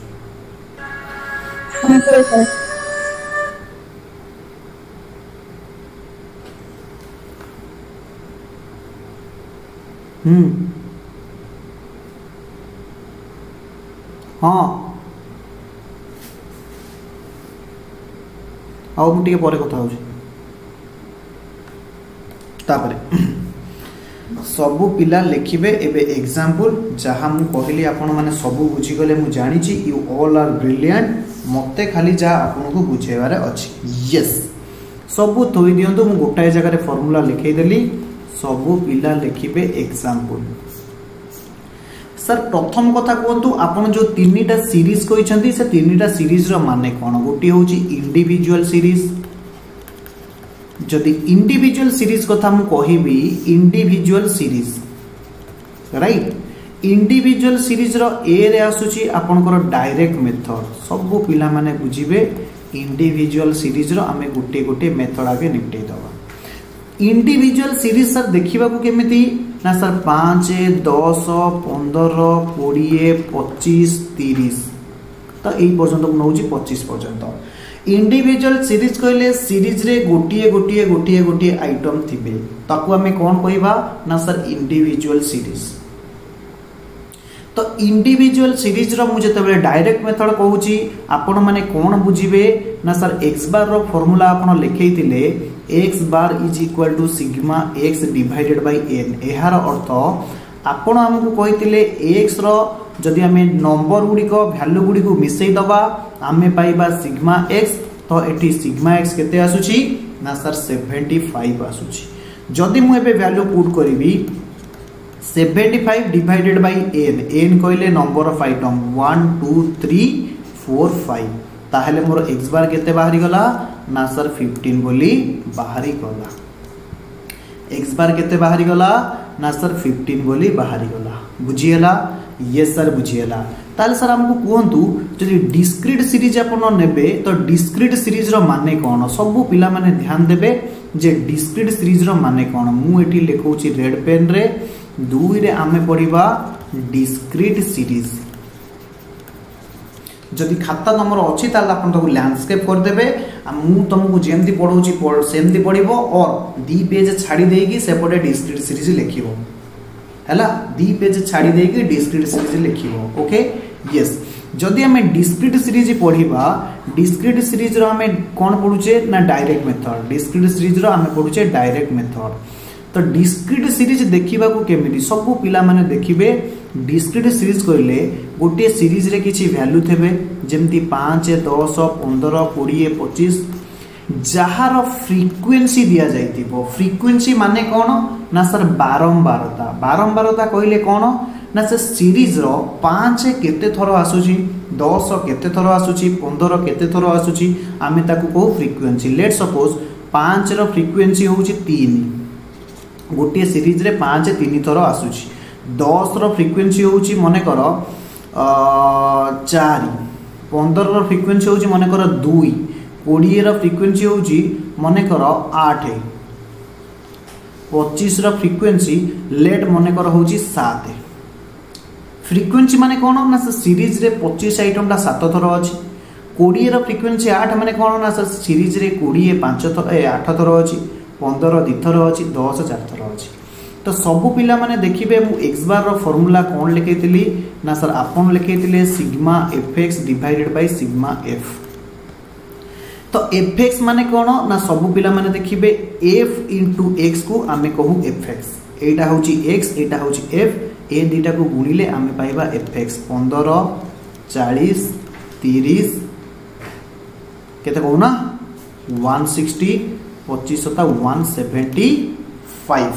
हाँ आउ मु टिके परे कथा होछि तापरे सबु पिला लिखिबे एबे एग्जांपल जहाँ मु कहली आपण माने सबु बुझी गले मु जानि छी यू ऑल आर ब्रिलियंट मते खाली जा आपन को बुझेबारे अछि यस सबु थोई दियंतु मु गोटाय जगह रे फार्मूला लिखै देली सबु पिला लिखिबे एग्जांपल सर प्रथम कथा कहतु आपण जो तीनटा सीरीज कहिसंती से तीनटा सीरीज रो माने कोन गोटी होची इंडिविजुअल सीरीज जदि इंडिविजुअल सीरीज कथा मु कहिबी individual series right individual series रो ए रे आसुची आपनकर डायरेक्ट मेथड सब पिला माने बुझिबे इंडिविजुअल सीरीज रो आमे गोटे गोटे मेथड आगे निपटे दबा इंडिविजुअल सीरीज सर देखिबा को केमिति ना सर 5 10 15 20 25 30 तो एई पर्यंत नउची 25 पर्यंत इंडिविजुअल सीरीज कहले सीरीज रे गोटिए गोटिए गोटिए गोटिए आइटम थिबे ताकू हमें कोन कहबा ना सर इंडिविजुअल सीरीज तो इंडिविजुअल सीरीज रो मु जते बेले डायरेक्ट मेथड कहूची आपण माने कोन बुझिबे ना सर x बार रो फार्मूला आपण लिखैतिले x bar is equal to sigma x divided by n एहार अर्थ आपण हमकु कहितिले x रो जदि हमें नंबर गुडी को वैल्यू गुडी को मिसई दबा हमें पाइबा सिग्मा x तो एठी सिग्मा x केते आसुची ना सर 75 आसुची जदि मु एबे वैल्यू पुट करिवि 75 डिवाइडेड बाय n कहले नंबर ऑफ आइटम 1 2 3 4 5 ताहले मोर x बार केते बाहरी गला ना सर 15 बोली बाहरी गला x बार केते बाहरी गला ना सर 15 बोली बाहरी गला बुझियला यस सर बुझियला ताले सर हमको कहंतु जदि डिस्क्रीट सीरीज आपण नेबे तो डिस्क्रीट सीरीज रो माने कोन सब पिला माने ध्यान देबे जे डिस्क्रीट सीरीज रो माने कोन मु एठी लेखौची रेड पेन रे 2 रे आमे पढिबा डिस्क्रीट सीरीज जदि खाता नंबर अछि ताला आपण तो लैंडस्केप कर देबे मु तुमको जेमति पढौची सेमति पढिबो और 2 पेज छाडी देगी सेपटे डिस्क्रीट सीरीज लिखिबो हैला 2 पेज छाडी देगी डिस्क्रीट सीरीज लिखिबो ओके यस जदि हमें डिस्क्रीट सीरीज पढिबा डिस्क्रीट सीरीज रो हमें कोन पढुचे ना डायरेक्ट मेथड डिस्क्रीट सीरीज रो हमें पढुचे डायरेक्ट मेथड तो डिस्क्रीट सीरीज देखिबा को केमिति सब पिला माने देखिबे डिस्क्रीट सीरीज कहले गोटे सीरीज रे किछि वैल्यू थेबे जेमति 5 10 15 20 25 जहार फ्रीक्वेंसी दिया जाइतिबो फ्रीक्वेंसी माने कोन ना सर बारंबारता कहले कोन ना से सीरीज रो 5 केते थरो आसुची 10 केते थरो आसुची 15 केते थरो आसुची आमे ताकू को फ्रीक्वेंसी लेट सपोज 5 रो फ्रीक्वेंसी होउची 3 गोटे सीरीज रे 5 3 थरो आसुची 10 रो फ्रीक्वेंसी होउची मने करो 4 15 रो फ्रीक्वेंसी होउची मने करो 2 20 रो फ्रीक्वेंसी होउची मने करो 8 25 रो फ्रीक्वेंसी लेट मने करो होउची 7 फ्रीक्वेंसी माने कोन ना सीरीज रे 25 आइटम टा 7 थरो अछि 20 रो फ्रीक्वेंसी 8 माने कोन ना सीरीज रे 20 5 थरो 8 थरो अछि 15 2 थरो अछि 10 4 थरो अछि तो सब पिला माने देखिबे मु x बार रो फार्मूला कोन लिखैतिली ना सर आपन लिखिले sigma F X divided by sigma F. तो एफ एक्स माने कौन ना सब पिला माने देखिबे एफ इंटू एक्स को आमे कहू एफ एक्स। एटा होची एक्स एटा होची एफ, ए दुटा को गुणिले आमे पाइबा एफ एक्स। 15 40 30 केते कहू ना 160 25 175।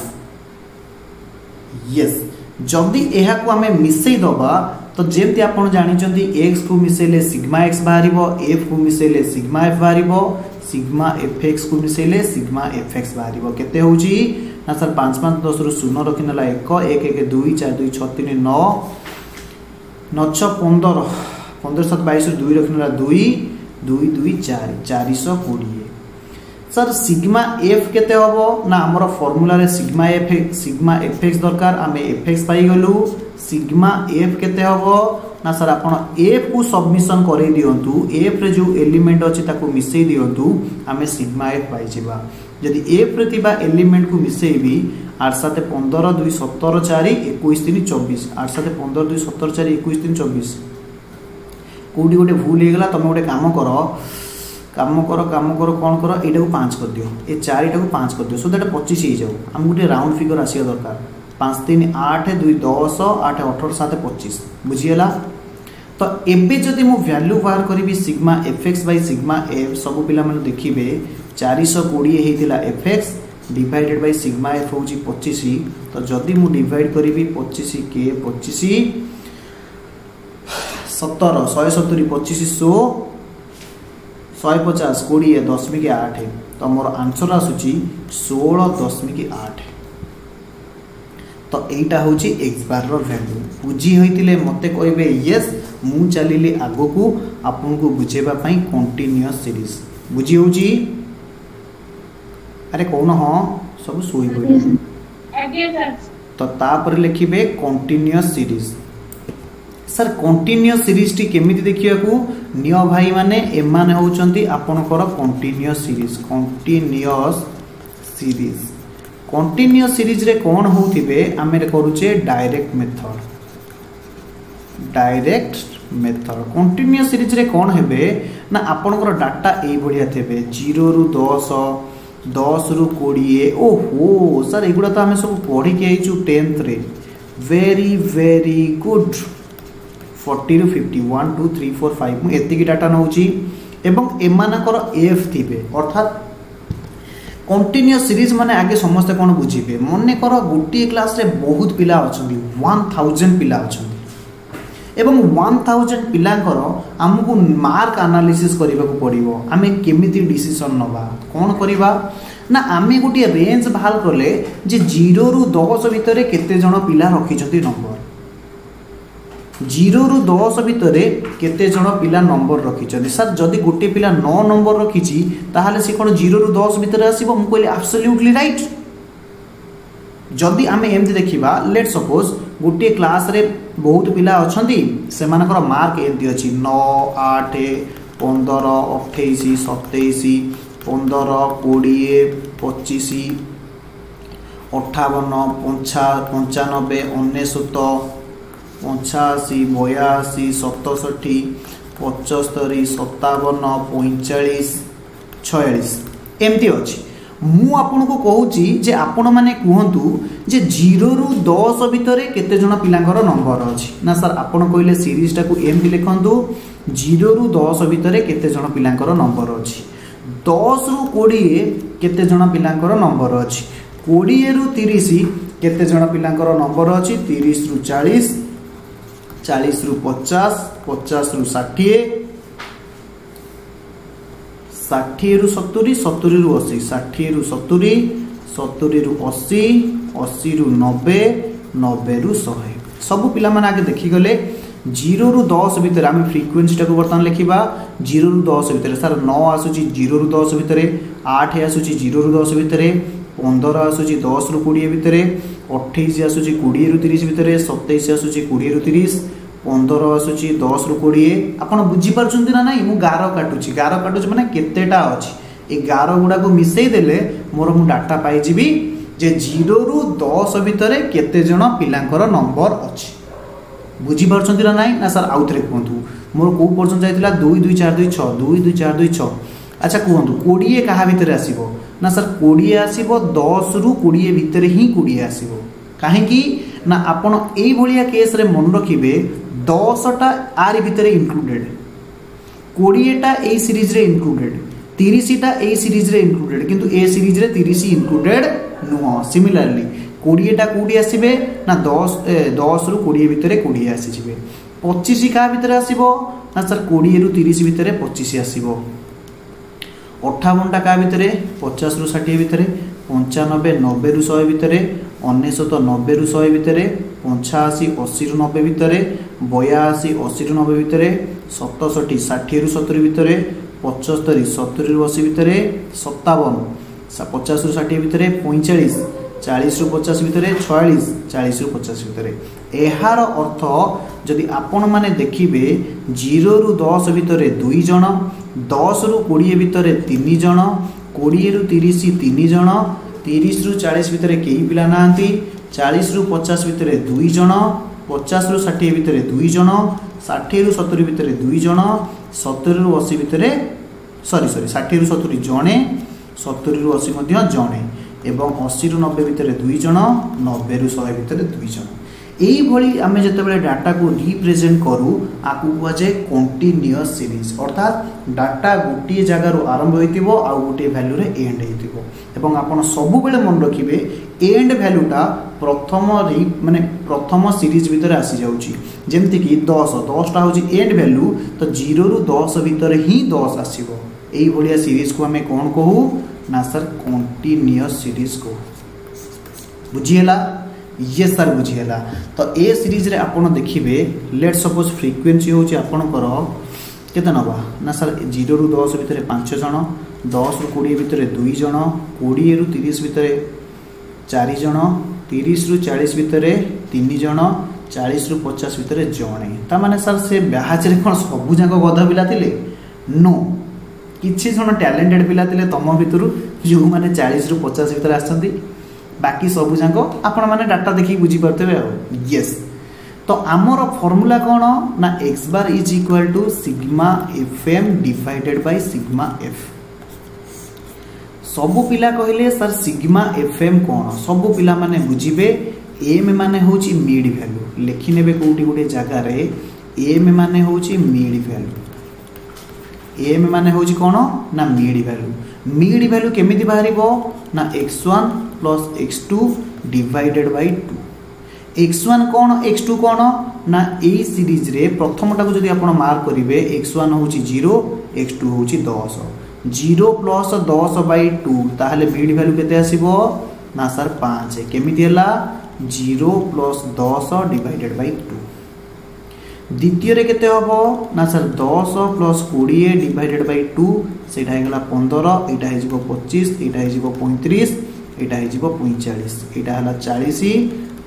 यस जदि एहा को आमे मिसई दबा तो जेमती आपण जानिचंती एक्स को मिसेले सिग्मा एक्स बाहरिबो, एफ को मिसेले सिग्मा एफ बाहरिबो, सिग्मा एफ एक्स को मिसेले सिग्मा एफ एक्स बाहरिबो। केते होची ना सर 5 5 10 रु 0 रखिनला 1 1 1 2 4 2 6 3 9 9 6 15 15 7 22 रु 2 रखिनला 2 2 2 4 420। सर सिग्मा एफ केते होबो ना हमर फार्मूला रे सिग्मा एफ एक्स दरकार, आमे एफ एक्स पाई गलु। सिग्मा एफ केते होबो ना सर आपण एफ को सबमिशन करे दियंतु, एफ रे जो एलिमेंट अछि ताको मिसई दियंतु, आमे सिग्मा एफ पाई जेबा। यदि एफ रे तिबा एलिमेंट को मिसईबी 8 7 15 2 17 4 21 3 24 8 7 15 2 17 4 21 3 24 कोडी गोटे भूल हे गला। तमे गोटे काम करो कौन करो एटा को 5 कर दियो, ए 4 टा को 5 कर दियो, सो दैट 25 हे जाऊ। हम गोटे राउंड फिगर आसिया दरकार 5 3 8 2 10 8 18 7 25 बुझियला। तो एबे जदि मु वैल्यू बाहर करिवि sigma F X by sigma F, सब पिला माने देखिबे 420 हेतिला F X divided by sigma F होची 25। तो जदि मु डिवाइड करिवि 25 के 25 17 170 25 100 150 20 10.8 तो मोर आंसर आसुची 16.8। तो एटा होची एक्स बार रो वैल्यू बुझी होइतिले मते कहबे यस मु चलिले आगो को आपन को बुझेबा पई कंटीन्यूअस सीरीज बुझी होची। अरे कौन हां सब सोई पड़ी तो तापर लिखिबे continuous series. Sir continuous series टी केमिति देखिया को नियो भाई माने एमाने होचंती आपनकर कंटीन्यूअस सीरीज। कंटीन्यूअस सीरीज रे कोन होथिबे आमे करूचे डायरेक्ट मेथड। कंटीन्यूअस सीरीज रे कोन हेबे ना आपनकर डाटा एई बढिया थेबे 0 रु 10 10 रु 20। ओहो सर एगुडा तो आमे सब पढी के आइचू 10th रे। वेरी गुड 40 रु 50 1 2 3 4 5 मु एतिकी डाटा नउची एवं एमानकर एफ थिबे अर्थात कंटीन्यूअस सीरीज माने आगे समस्त कोन बुझिबे। मने कर गोटी क्लास रे बहुत पिला अछंती 1000 पिला अछंती एवं 1000 पिलांकर हमकु मार्क एनालिसिस करिबा को पड़िबो। आमे केमिति डिसीजन नबा कोन करिबा ना आमे गोटी रेंज बाहर करले जे 0 रु 10 भितरे केते जण पिला रखिचंती नंबर, 0 रु 10 भितरे केते जण पिला नंबर रखिचंती। सर जदि गोटे पिला 9 नंबर रखिची ताहाले से कोन 0 रु 10 भितरे आसीबो मु कहले एब्सोल्युटली राइट। जदि आमे एमति देखिबा लेट सपोज गोटे क्लास रे बहुत पिला अछंती सेमानकर मार्क एमति अछि 9 8 15 28 27 15 20 25 58 95 99 85 82 67 75 57 45 46 एमती अच्छी। मु आपन को कहूची जे आपण माने कहंतु जे 0 रु 10 भितरे केते जण पिलांकर नंबर अछि ना। सर आपण कहले सीरीज टा को एमती लिखंतु 0 रु 10 भितरे केते जण पिलांकर नंबर अछि, 10 रु 20 केते जण पिलांकर नंबर अछि, 20 रु 30 केते जण पिलांकर नंबर अछि, 30 रु 40 40 रु 50 50 रु 60 60 रु 70 70 रु 80 60 रु 70 70 रु 80 80 रु 90 90 रु 100। सब पिला माने आगे देखि गले 0 रु 10 भितर आम फ्रिक्वेन्सी टाको बर्तमान लिखा 0 रु 10 भितर। सर 9 आसूची 0 रु 10 भितर, 8 आसूची 0 रु 10 भितर, 15 आसूची 10 रु 20 भितर, 28 आसूची 20 रु 30 भितर, 27 आसूची 20 रु 30, 15 आसूची 10 रु 20। आपण बुझी पारछंती ना नाही मु गारो काटुची माने केतेटा अछि ए गारो गुडा को मिसई देले मोर मु डाटा पाई जिबी जे 0 रु 10 भितर केते जण पिलांकर नंबर अछि। बुझीपार्टी ना नाई ना सर आउ थे कहतु मोर कौ पर्यटन जाइला 2 2 4 2 6 2 2 4 2 6 अच्छा कहतु 20 क्या भितर आसो ना सर 20 आसो 10 रु 20 भितर ही 20 आसो कहीं ना आपण ये केस रे मन रखिए 10टा आर भितर इनक्लूडेड 20टा ए सीरीज रे इनक्लूडेड 30टा ए सीरीज रे इनक्लूडेड किंतु ए सीरीज रे 30 इनक्लूडेड नुह सिमिलरली 20टा कोडी आसीबे ना 10 रु 20 भितर 20 आसीबे 25 का भितर आसीबो ना सर 20 रु 30 भितर 25 आसीबो 58टा का भितर 50 रु 60 भितर 95 90 रु 100 भितर 99 90 रु 100 भितर 85 80 रु 90 भितर 82 80 रु 90 भितर 67 60 रु 70 भितर 75 70 रु 80 भितर 57 50 रु 60 भितर 45 40 रु 50 भितर 46 40 रु 50 भितर एहार अर्थ जदि आपण माने देखिबे 0 रु 10 भितर 2 जण 10 रु 20 भितर 3 जण 20 रु 30 3 जण 30 रु 40 भितर केही पिला नांती 40 रु 50 भितर 2 जण 50 रु 60 भितर 2 जण 60 रु 70 भितर 2 जण 70 रु 80 भितर सॉरी 60 रु 70 जणे 70 रु 80 मध्ये जणे एवं 80 रु 90 भितर 2 जण 90 रु 100 भितर 2 जण एई भली आमे जतबेले डाटा को रिप्रेजेंट करू आकु कुआ जे कंटीन्यूअस सीरीज अर्थात डाटा गोटे जगार आरंभ होइतिबो आ गोटे वैल्यू रे एंड होइतिबो एवं आपण सब बेले मन रखिबे एंड वैल्यूटा प्रथम सीरीज भितर आसी जाउची जेमति कि 10 टा होची एंड वैल्यू तो 0 रु 10 भितर ही 10 आसीबो एई भलिया सीरीज को आमे कोन कहू ना सर कंटीन्यूअस सीरीज को बुझिएला ये सर बुझिएला तो ए सीरीज रे आपण देखिबे लेट सपोज फ्रीक्वेंसी होची आपणकर केते नबा ना सर 0 रु 10 भितर 5 जण 10 रु 20 भितर 2 जण 20 रु 30 भितर 4 जण 30 रु 40 भितर 3 जण 40 रु 50 भितर जणे ता माने सर से ब्याज रे कोन सब जाक गधा पिला थिले नो किछि जण टैलेंटेड पिला थिले तम भितरु जो माने 40 रु 50 भितर आछंती बाकी सब जाक आपण माने डाटा देखि बुझी परतेबे यस तो आमर फॉर्मूला कौन ना x bar is equal to sigma fm divided by sigma f सबु पिला कहले सर सिग्मा fm कौन सबु पिला माने बुझिबे m माने होची मिड वैल्यू लिखि नेबे कोठी गोटे जगह रे m माने होची मिड वैल्यू m माने होची कौन ना मिड वैल्यू केमिति बाहरिबो ना x1 plus x2 divided by 2 x1 कौन x2 कौन ना ए सीरीज रे प्रथमटा को जदि आपण मार्क करिवे x1 होची 0 x2 होची 10 0 प्लस 10 बाय 2 ताहले मिड वैल्यू केते आसीबो ना सर 5 केमिति हला 0 प्लस 10 डिवाइडेड बाय 2 द्वितीय रे केते हबो ना सर 10 प्लस 20 डिवाइडेड बाय 2 सेटा हे गला 15 एटा हे जिवो 25 एटा हे जिवो 35 एटा हे जिवो 45 एटा हला 40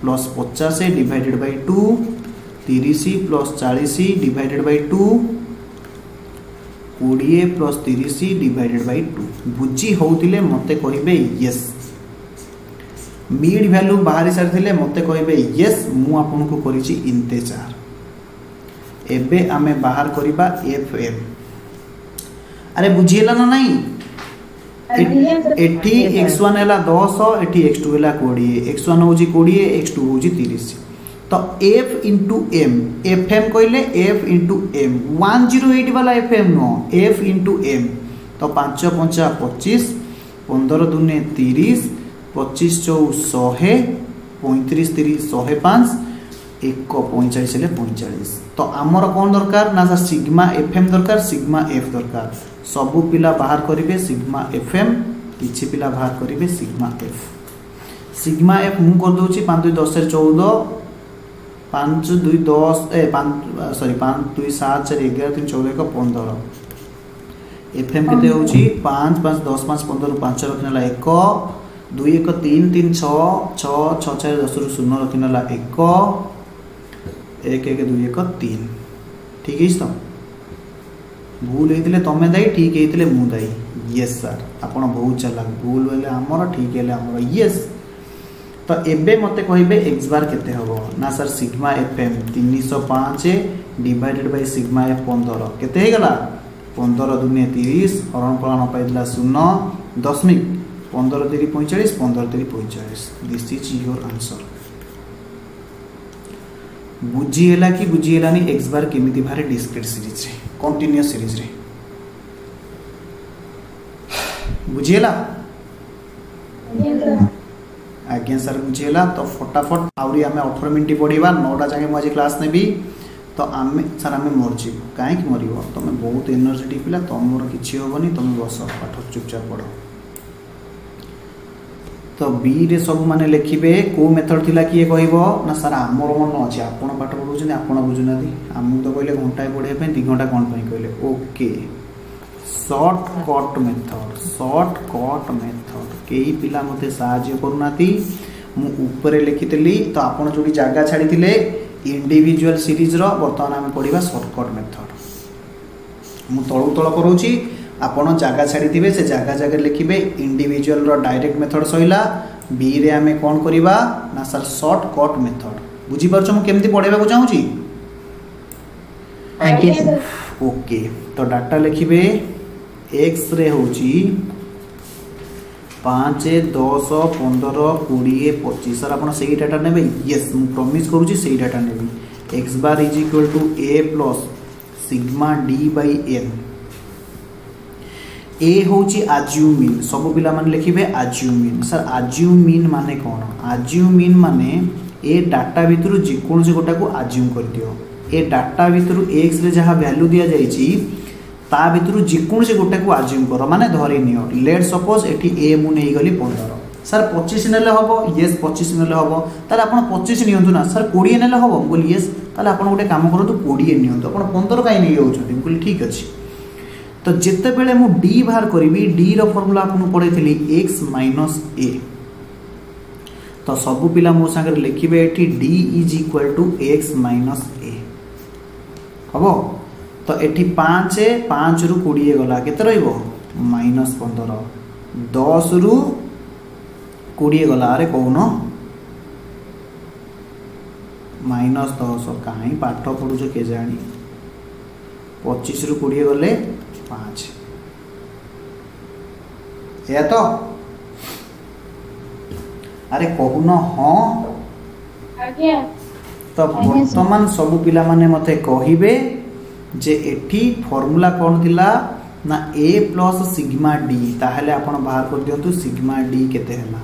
plus 50 divided by 2 30 plus 40 divided by 2 20 plus 30 divided by 2 बुझी होउतिले मते कहिबे यस मिड वैल्यू बाहरी सारथिले मते कहिबे यस मु आपन को करिछि इंतेजार एबे आमे बाहर करिबा fm अरे बुझिएला ना नहीं एठी x1 हैला 10 एठी x2 हैला 20 x1 होजी 20 x2 होजी 30 तो f into m fm कहले f into m 108 वाला fm नो f into m तो 5 5 25 15 दुने 30 25 4 100 35 30 105 1 45 ले 45 तो आमर कौन दरकार ना सिग्मा fm दरकार सिग्मा f दरकार सबु पिला बाहर करिवे सिग्मा fm किछि पिला बाहर करिवे सिग्मा f मु कर दोछि 5 2 10 14 5 2 10 सॉरी 5 2 7 4 11 3 14 1 15 fm केते होछि 5 5 10 5 15 5 रखनला 1 2 1 3 3 6 6 6 4 10 रु 0 रखनला 1 1 1 2 1 3 ठीक है तो भूल होइतिले तमे दाई ठीक होइतिले मु दाई यस सर आपण बहुत चालाक भूल होले हमर ठीक हेले हमर यस तो एबे मते कहिबे x बार केते हबो ना sir sigma fm 305 divided by sigma f 15 केते हे गला 15 दुने 30 हरणफल न पाइला 0 दशमिक 15 3 45 15 3 45 दिस इज योर आंसर। बुझी हैला कि बुझी हैलानी x बार केमिति भारे डिस्क्रीट सीरीज रे कंटीन्यूअस सीरीज रे बुझी हैला आज्ञा सर बुझेगा तो फटाफट आउरी आमे 18 मिनिट पढ़िबा 9टा जाके मु आज क्लास नेबी तो आमे सर आमे मरजी काहे कि मरिबो तमे बहुत एनर्जेटिक पिला तमोर किछि होबनी तमे बस पाठ चुपचाप पढ़ो। तो बी रे सब माने लिखिबे को मेथड थिला किए कहइबो ना सर हमर मन अछि आपण पाठ पढुछन आपण बुझुनादी हमु तो कहले घंटा पढे पे 2 घंटा कोन पई कहले ओके शॉर्टकट मेथड कई पिला मते साहाय्य करूनाती मु ऊपर लिखितली तो आपण जोडी जागा छाडी थिले इंडिविजुअल सीरीज रो वर्तमान हम पढिबा शॉर्टकट मेथड मु तळु तळ करूची आपण जागा छाडी थिबे से जागा जागा लिखिबे इंडिविजुअल रो डायरेक्ट मेथड सहिला बी रे हमें कोन करिबा ना सर शॉर्टकट मेथड बुझी परछ मु केमती पढेबा को चाहूची ओके तो डाटा लिखिबे एक्स रे होची 5 10 15 20 25 सर आपण सही डाटा नेबे यस मु प्रॉमिस करूची सही डाटा नेबी x bar is equal to a plus sigma d by n a होची अज्यूम मीन सब पिला मान लिखिबे assume mean sir assume mean माने कोन अज्यूम मीन माने ए डाटा भितरु जे कोन से गोटा को अज्यूम कर दियो ए डाटा भितरु x रे जहा वैल्यू दिया जाईची ता भितरु जिकोन से गोटे को अज्यूम करो माने धरि नियो लेट सपोज एठी ए मु नै गली 15 सर 25 नेले हबो यस 25 नेले हबो ताले आपण 25 नियंतु ना सर 20 नेले हबो बोली यस ताले आपण गोटे काम करतो 20 नियंतु आपण 15 काई नै होउछथि बोली ठीक अछि। तो जेते बेले मु d बाहर करबी d रो फार्मूला आपण पढैथिली x - a तो सब पिला मो संगे लिखिबे एठी d = x - a हबो तो एठी 5 5 रु 20 गला केते रहइबो -15 10 रु 20 गला अरे कोउनो -10 काई पाठ पढुछ के जानी 25 रु 20 गले 5 ए तो अरे कोउनो हां आज्ञा तो वर्तमान सब पिला माने मते कहिबे जे एठी फार्मूला कोन थिला ना a प्लस सिग्मा d ताहले आपण बाहर कर दियंतु सिग्मा d केते हला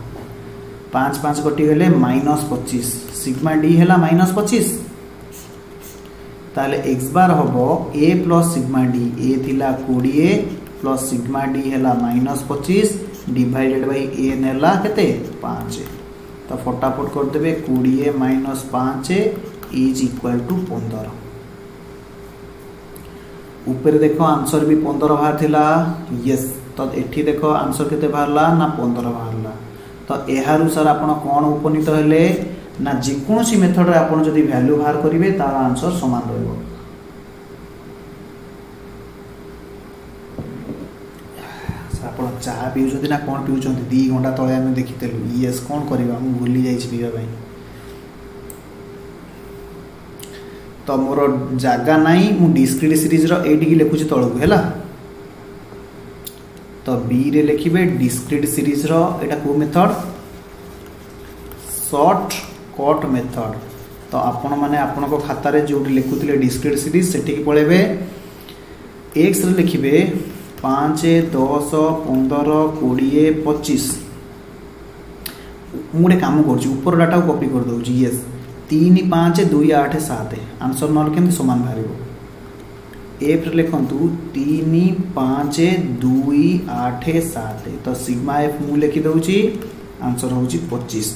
5 5 कटि गेले -25 सिग्मा d हला -25 ताहले x बार हबो a plus sigma d a थिला 20 प्लस सिग्मा d हला -25 डिवाइडेड बाय a नेला केते 5 तो फटाफट कर देबे 20 - 5 इज इक्वल टू 15 ऊपर देखो आंसर भी 15 बाहर थिला यस तो एठी देखो आंसर केते बाहरला ना 15 बाहरला तो एहारु सर आपण कोन उपनीत हेले ना जे कोनसी मेथड रे आपण जदी वैल्यू बाहर करिवे तार आंसर समान रहइबो। सर आपण चाहा पिउ जदी ना कोन पिउ चंती 2 घंटा तळे हम देखितेलु यस कोन करबा हम भूली जाई छी पिबा भाई तो मोर जागा नाई मु डिस्क्रीट सीरीज रो एडी की लिखुची तळकु हैला तो बी रे लिखिबे डिस्क्रीट सीरीज रो एटा को मेथड शॉर्ट कट मेथड तो आपण माने आपण को खाता रे जोटी लिखुतिले डिस्क्रीट सीरीज सेठी की पळेबे x रे लिखिबे 5 10 15 20 25 मुडे काम करछि ऊपर डाटा को कॉपी कर दउछि यस 3 5 2 8 7 आंसर नल केमति समान भारिबो एफ रे लिखंतु 3 5 2 8 7 तो सिग्मा एफ मु लिखि दउछि आंसर होछि 25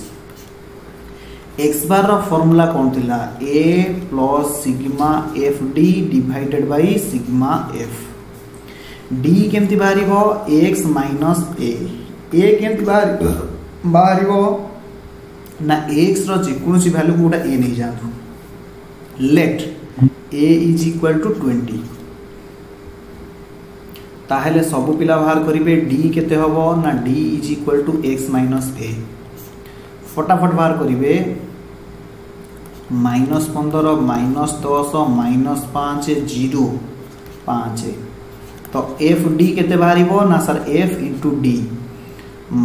x बार रो फार्मूला कोन थिला a plus sigma F D divided by sigma F d केमति भारिबो x माइनस a केमति भारिबो ना x रो जे कोनसी वैल्यू कोटा a नहीं जाथु let a is equal to 20 ताहेले सब पिला बाहर करिवे d केते हबो ना d is equal to x minus a फटाफट बाहर करेंगे -15 -10 -5 0 5 तो एफ डी केते बाहर ना सर एफ इंटू डी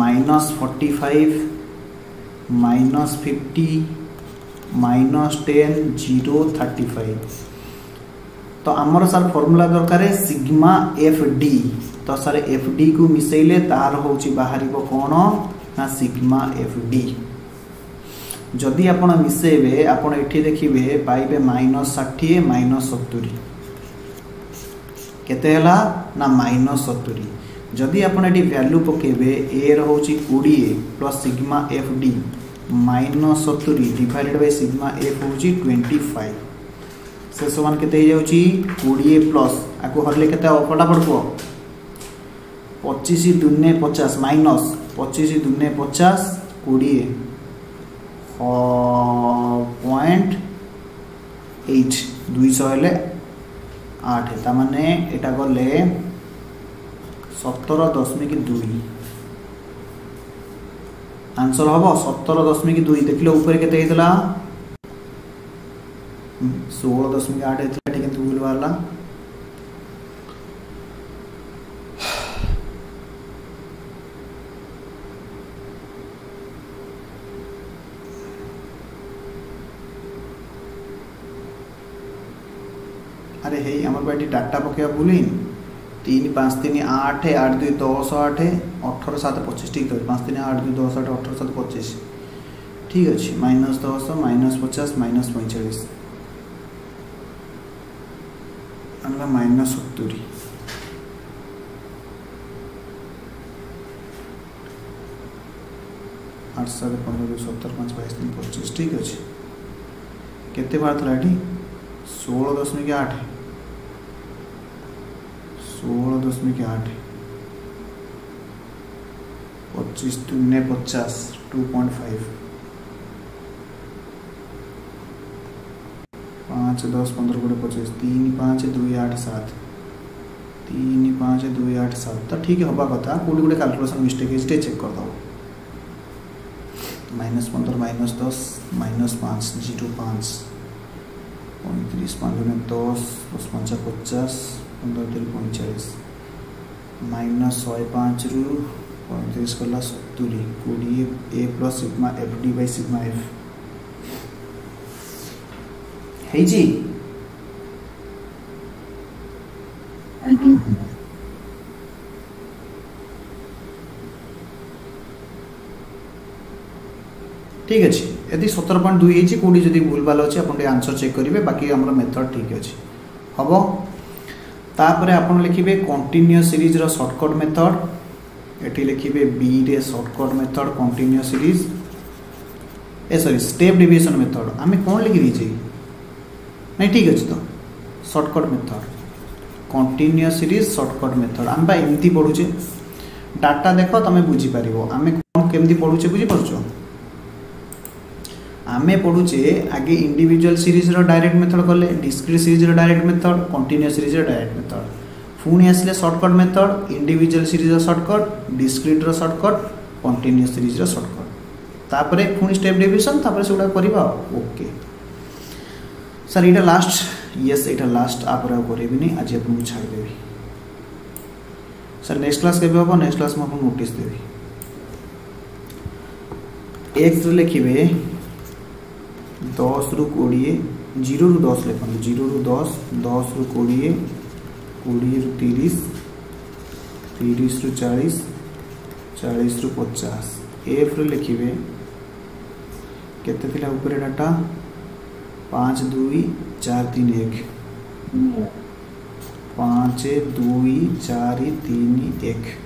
-45 -50 -10 0 35 तो आमर सर फॉर्मूला दरकार है सिग्मा एफ डी तो सर एफ डी को मिसेले तार होची बाहर कौन ना सिग्मा एफ डी जदि आपण मिसेबे आपण एठी देखिबे पाइबे -60 -70 केते हला ना -70 जदि आपण एठी वैल्यू पकेबे ए रहउची 20 plus sigma F D -70 divided by sigma F होची 25 से समान केते हो जाउची 20 प्लस आको हरले केते फटाफट को 25 दुने 50 माइनस 25 दुने 50 20 0.8 200 हेले 8 ता माने एटा गले 17.2 आंसर हबो 17.2 देखले ऊपर केते हेतला 16.8 हेतला ठीक है भूल वाला अरे हे हमर बाटी डाटा पकेबा भूलिन 3 5 3 8 8 2 10 8 18 7 25 ठीक है 5 3 8 2 10 8 18 7 25 ठीक अछि -10 -50 -45 अनला -70 8 7 15 17 5 22 25 ठीक अछि केते बार थला एठी 16.8 16.8 25 दुने 50 2.5 5 10 15 25 3 5 2 8 7 3 5 2 8 7 तो ठीक है हवा कथा कोडी गोटे कैलकुलेशन मिस्टेक है चेक कर दो -15 -10 -5 0 5 35 5 10 +5 50 15 45 -105 रु 35 कला 70 20 A plus sigma F D by sigma F है जी ठीक अच्छे यदि 17.2 है कौटी जब भूल भाल अच्छे आप आंसर चेक करेंगे बाकी आम मेथड ठीक अच्छे हम तापर आप लिखे कंटिन्यूअस सीरीज रो शॉर्टकट मेथड ये लिखे बी रे shortcut method continuous series sorry step deviation method आम कौन लिखी दीजिए नहीं ठीक अच्छे तो shortcut method continuous series shortcut method आम एमती पढ़ुचे डाटा देख तुम बुझीपार आम कौन केमती पढ़ुचे बुझीपार आमे पढ़ुचे आगे इंडिविजुअल सीरीज रो डायरेक्ट मेथड कले डिस्क्रीट सीरीज रो डायरेक्ट मेथड कंटिन्यूअस सीरीज रो डायरेक्ट मेथड पुणी आसले शॉर्टकट मेथड इंडिविजुअल सीरीज रो शॉर्टकट डिस्क्रीट रो शॉर्टकट कंटिन्यूअस सीरीज रो शॉर्टकट तापरे पुणी स्टेप डिवीजन तापरे सेगुडा करबा ओके सर इटा लास्ट यस इटा लास्ट आपर करेबिनी आज आपको छाड़ देबी सर नेक्स्ट क्लास केबे होबो नेक्स्ट क्लास में आपको नोटिस देबी एक्स लिखिबे 10 रु 20 0 रु 10 लिखुन 0 रु 10 10 रु 20 20 रु 30 30 रु 40 40 रु 50 एफ रे लिखिबे केते थिला ऊपर डाटा 5 2 4 3 1 5 2 4 3 1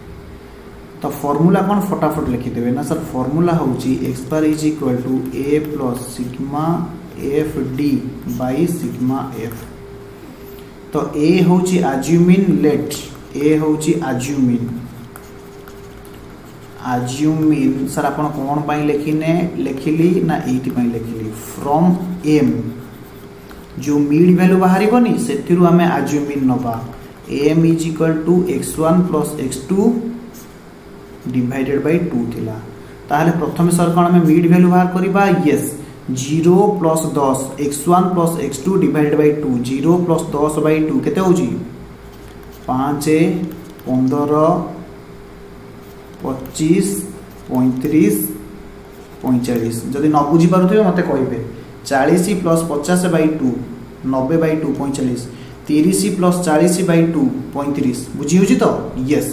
तो फॉर्मूला कौन फटाफट लिखिदेवे ना सर फॉर्मूला होची x bar is equal to a plus sigma F d by sigma F तो ए होची अज्यूमिन लेट ए होची अज्यूमिन सर आपण कौन पाई लिखिने लिखिली ना एटी पाई लिखिली फ्रॉम एम जो मिड वैल्यू बाहरी बनी सेतिरु हमें अज्यूमिन नबा M is equal to x1 plus x2 divided by 2 थिला ताहले प्रथम सर कौन आम मिड भैल्यू बाहर करवा येस 0 plus 10 x1 plus x2 divided by 2 0 plus 10 by 2 केते होजी 5 15 25 35 45 जदि न बुझी पारुथिबे मते कहिबे 40 plus 50 by 2 90 by 2 45 30 plus 40 by 2 35 बुझी होची तो यस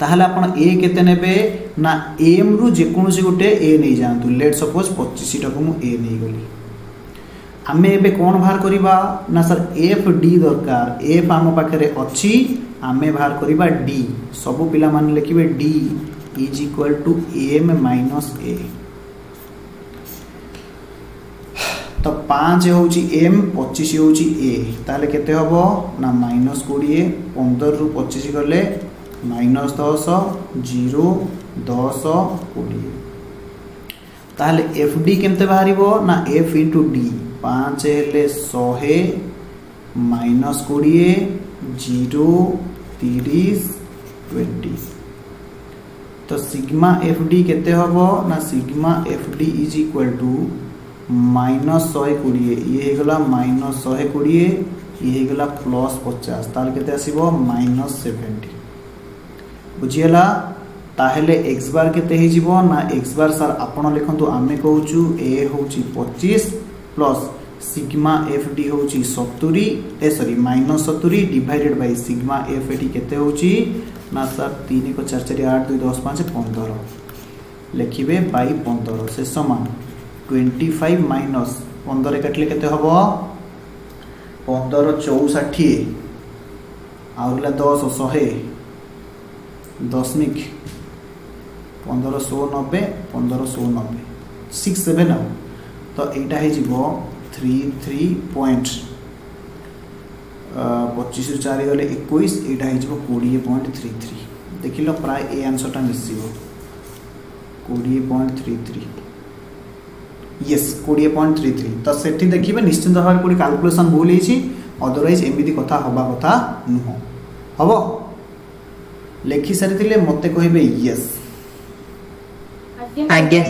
ताहले आपण ए केते नेबे ना एम रु जेकोसी गोटे ए नहीं जानतु लेट सपोज 25 टाको मु ए नहीं गली आमे एबे कोन बाहर करिबा ना सर एफ डी दरकार एफ आम पाखरे अछि आमे बाहर करिबा डी सब पिला मान लिखिबे D is equal to M minus A तो 5 होची एम 25 होची ए ताले केते हबो ना माइनस 20 15 रु 25 गले माइनस 10 0 10 20 ताले एफ डी केमते बाहरिबो ना एफ इंटू डी 5 हेले 100 माइनस 20 0 30 20 तो सिग्मा एफ डी केते हबो ना sigma F D is equal to minus 120 ये हे गला माइनस 120 ये हे गला प्लस 50 ताल केते आसीबो माइनस 70 बुझियला ताहेले x बार केते हे जीवो ना x बार सर आपण लिखंतु आमे कहूचु a होची 25 प्लस सिग्मा एफ डी होची 70 ए sorry minus 70 divided by sigma F D केते होची ना सर 3 को 4 4 8 2 10 5 15 लिखिबे बाय 15 से समान 25 माइनस 15 काटले केते हबो 15 64 आउरला 10 100 दशमिक 1590 1590 67 तो एटा हे जीवो 33 पॉइंट 25 4 गले 21 एटा हे जीवो 20.33 देखिलो प्राय ए आंसर टा मिसिबो 20.33 यस 20.33 तो सेठी देखिबे निश्चित भाव कोडी कैलकुलेशन भूल हेछि अदरवाइज एमिति कथा होबा कथा नुहो हबो लेखि सारी मते कहबे यस आज्ञा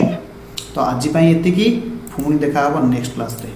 तो आज एति पुणी देखा नेक्स्ट क्लास रे।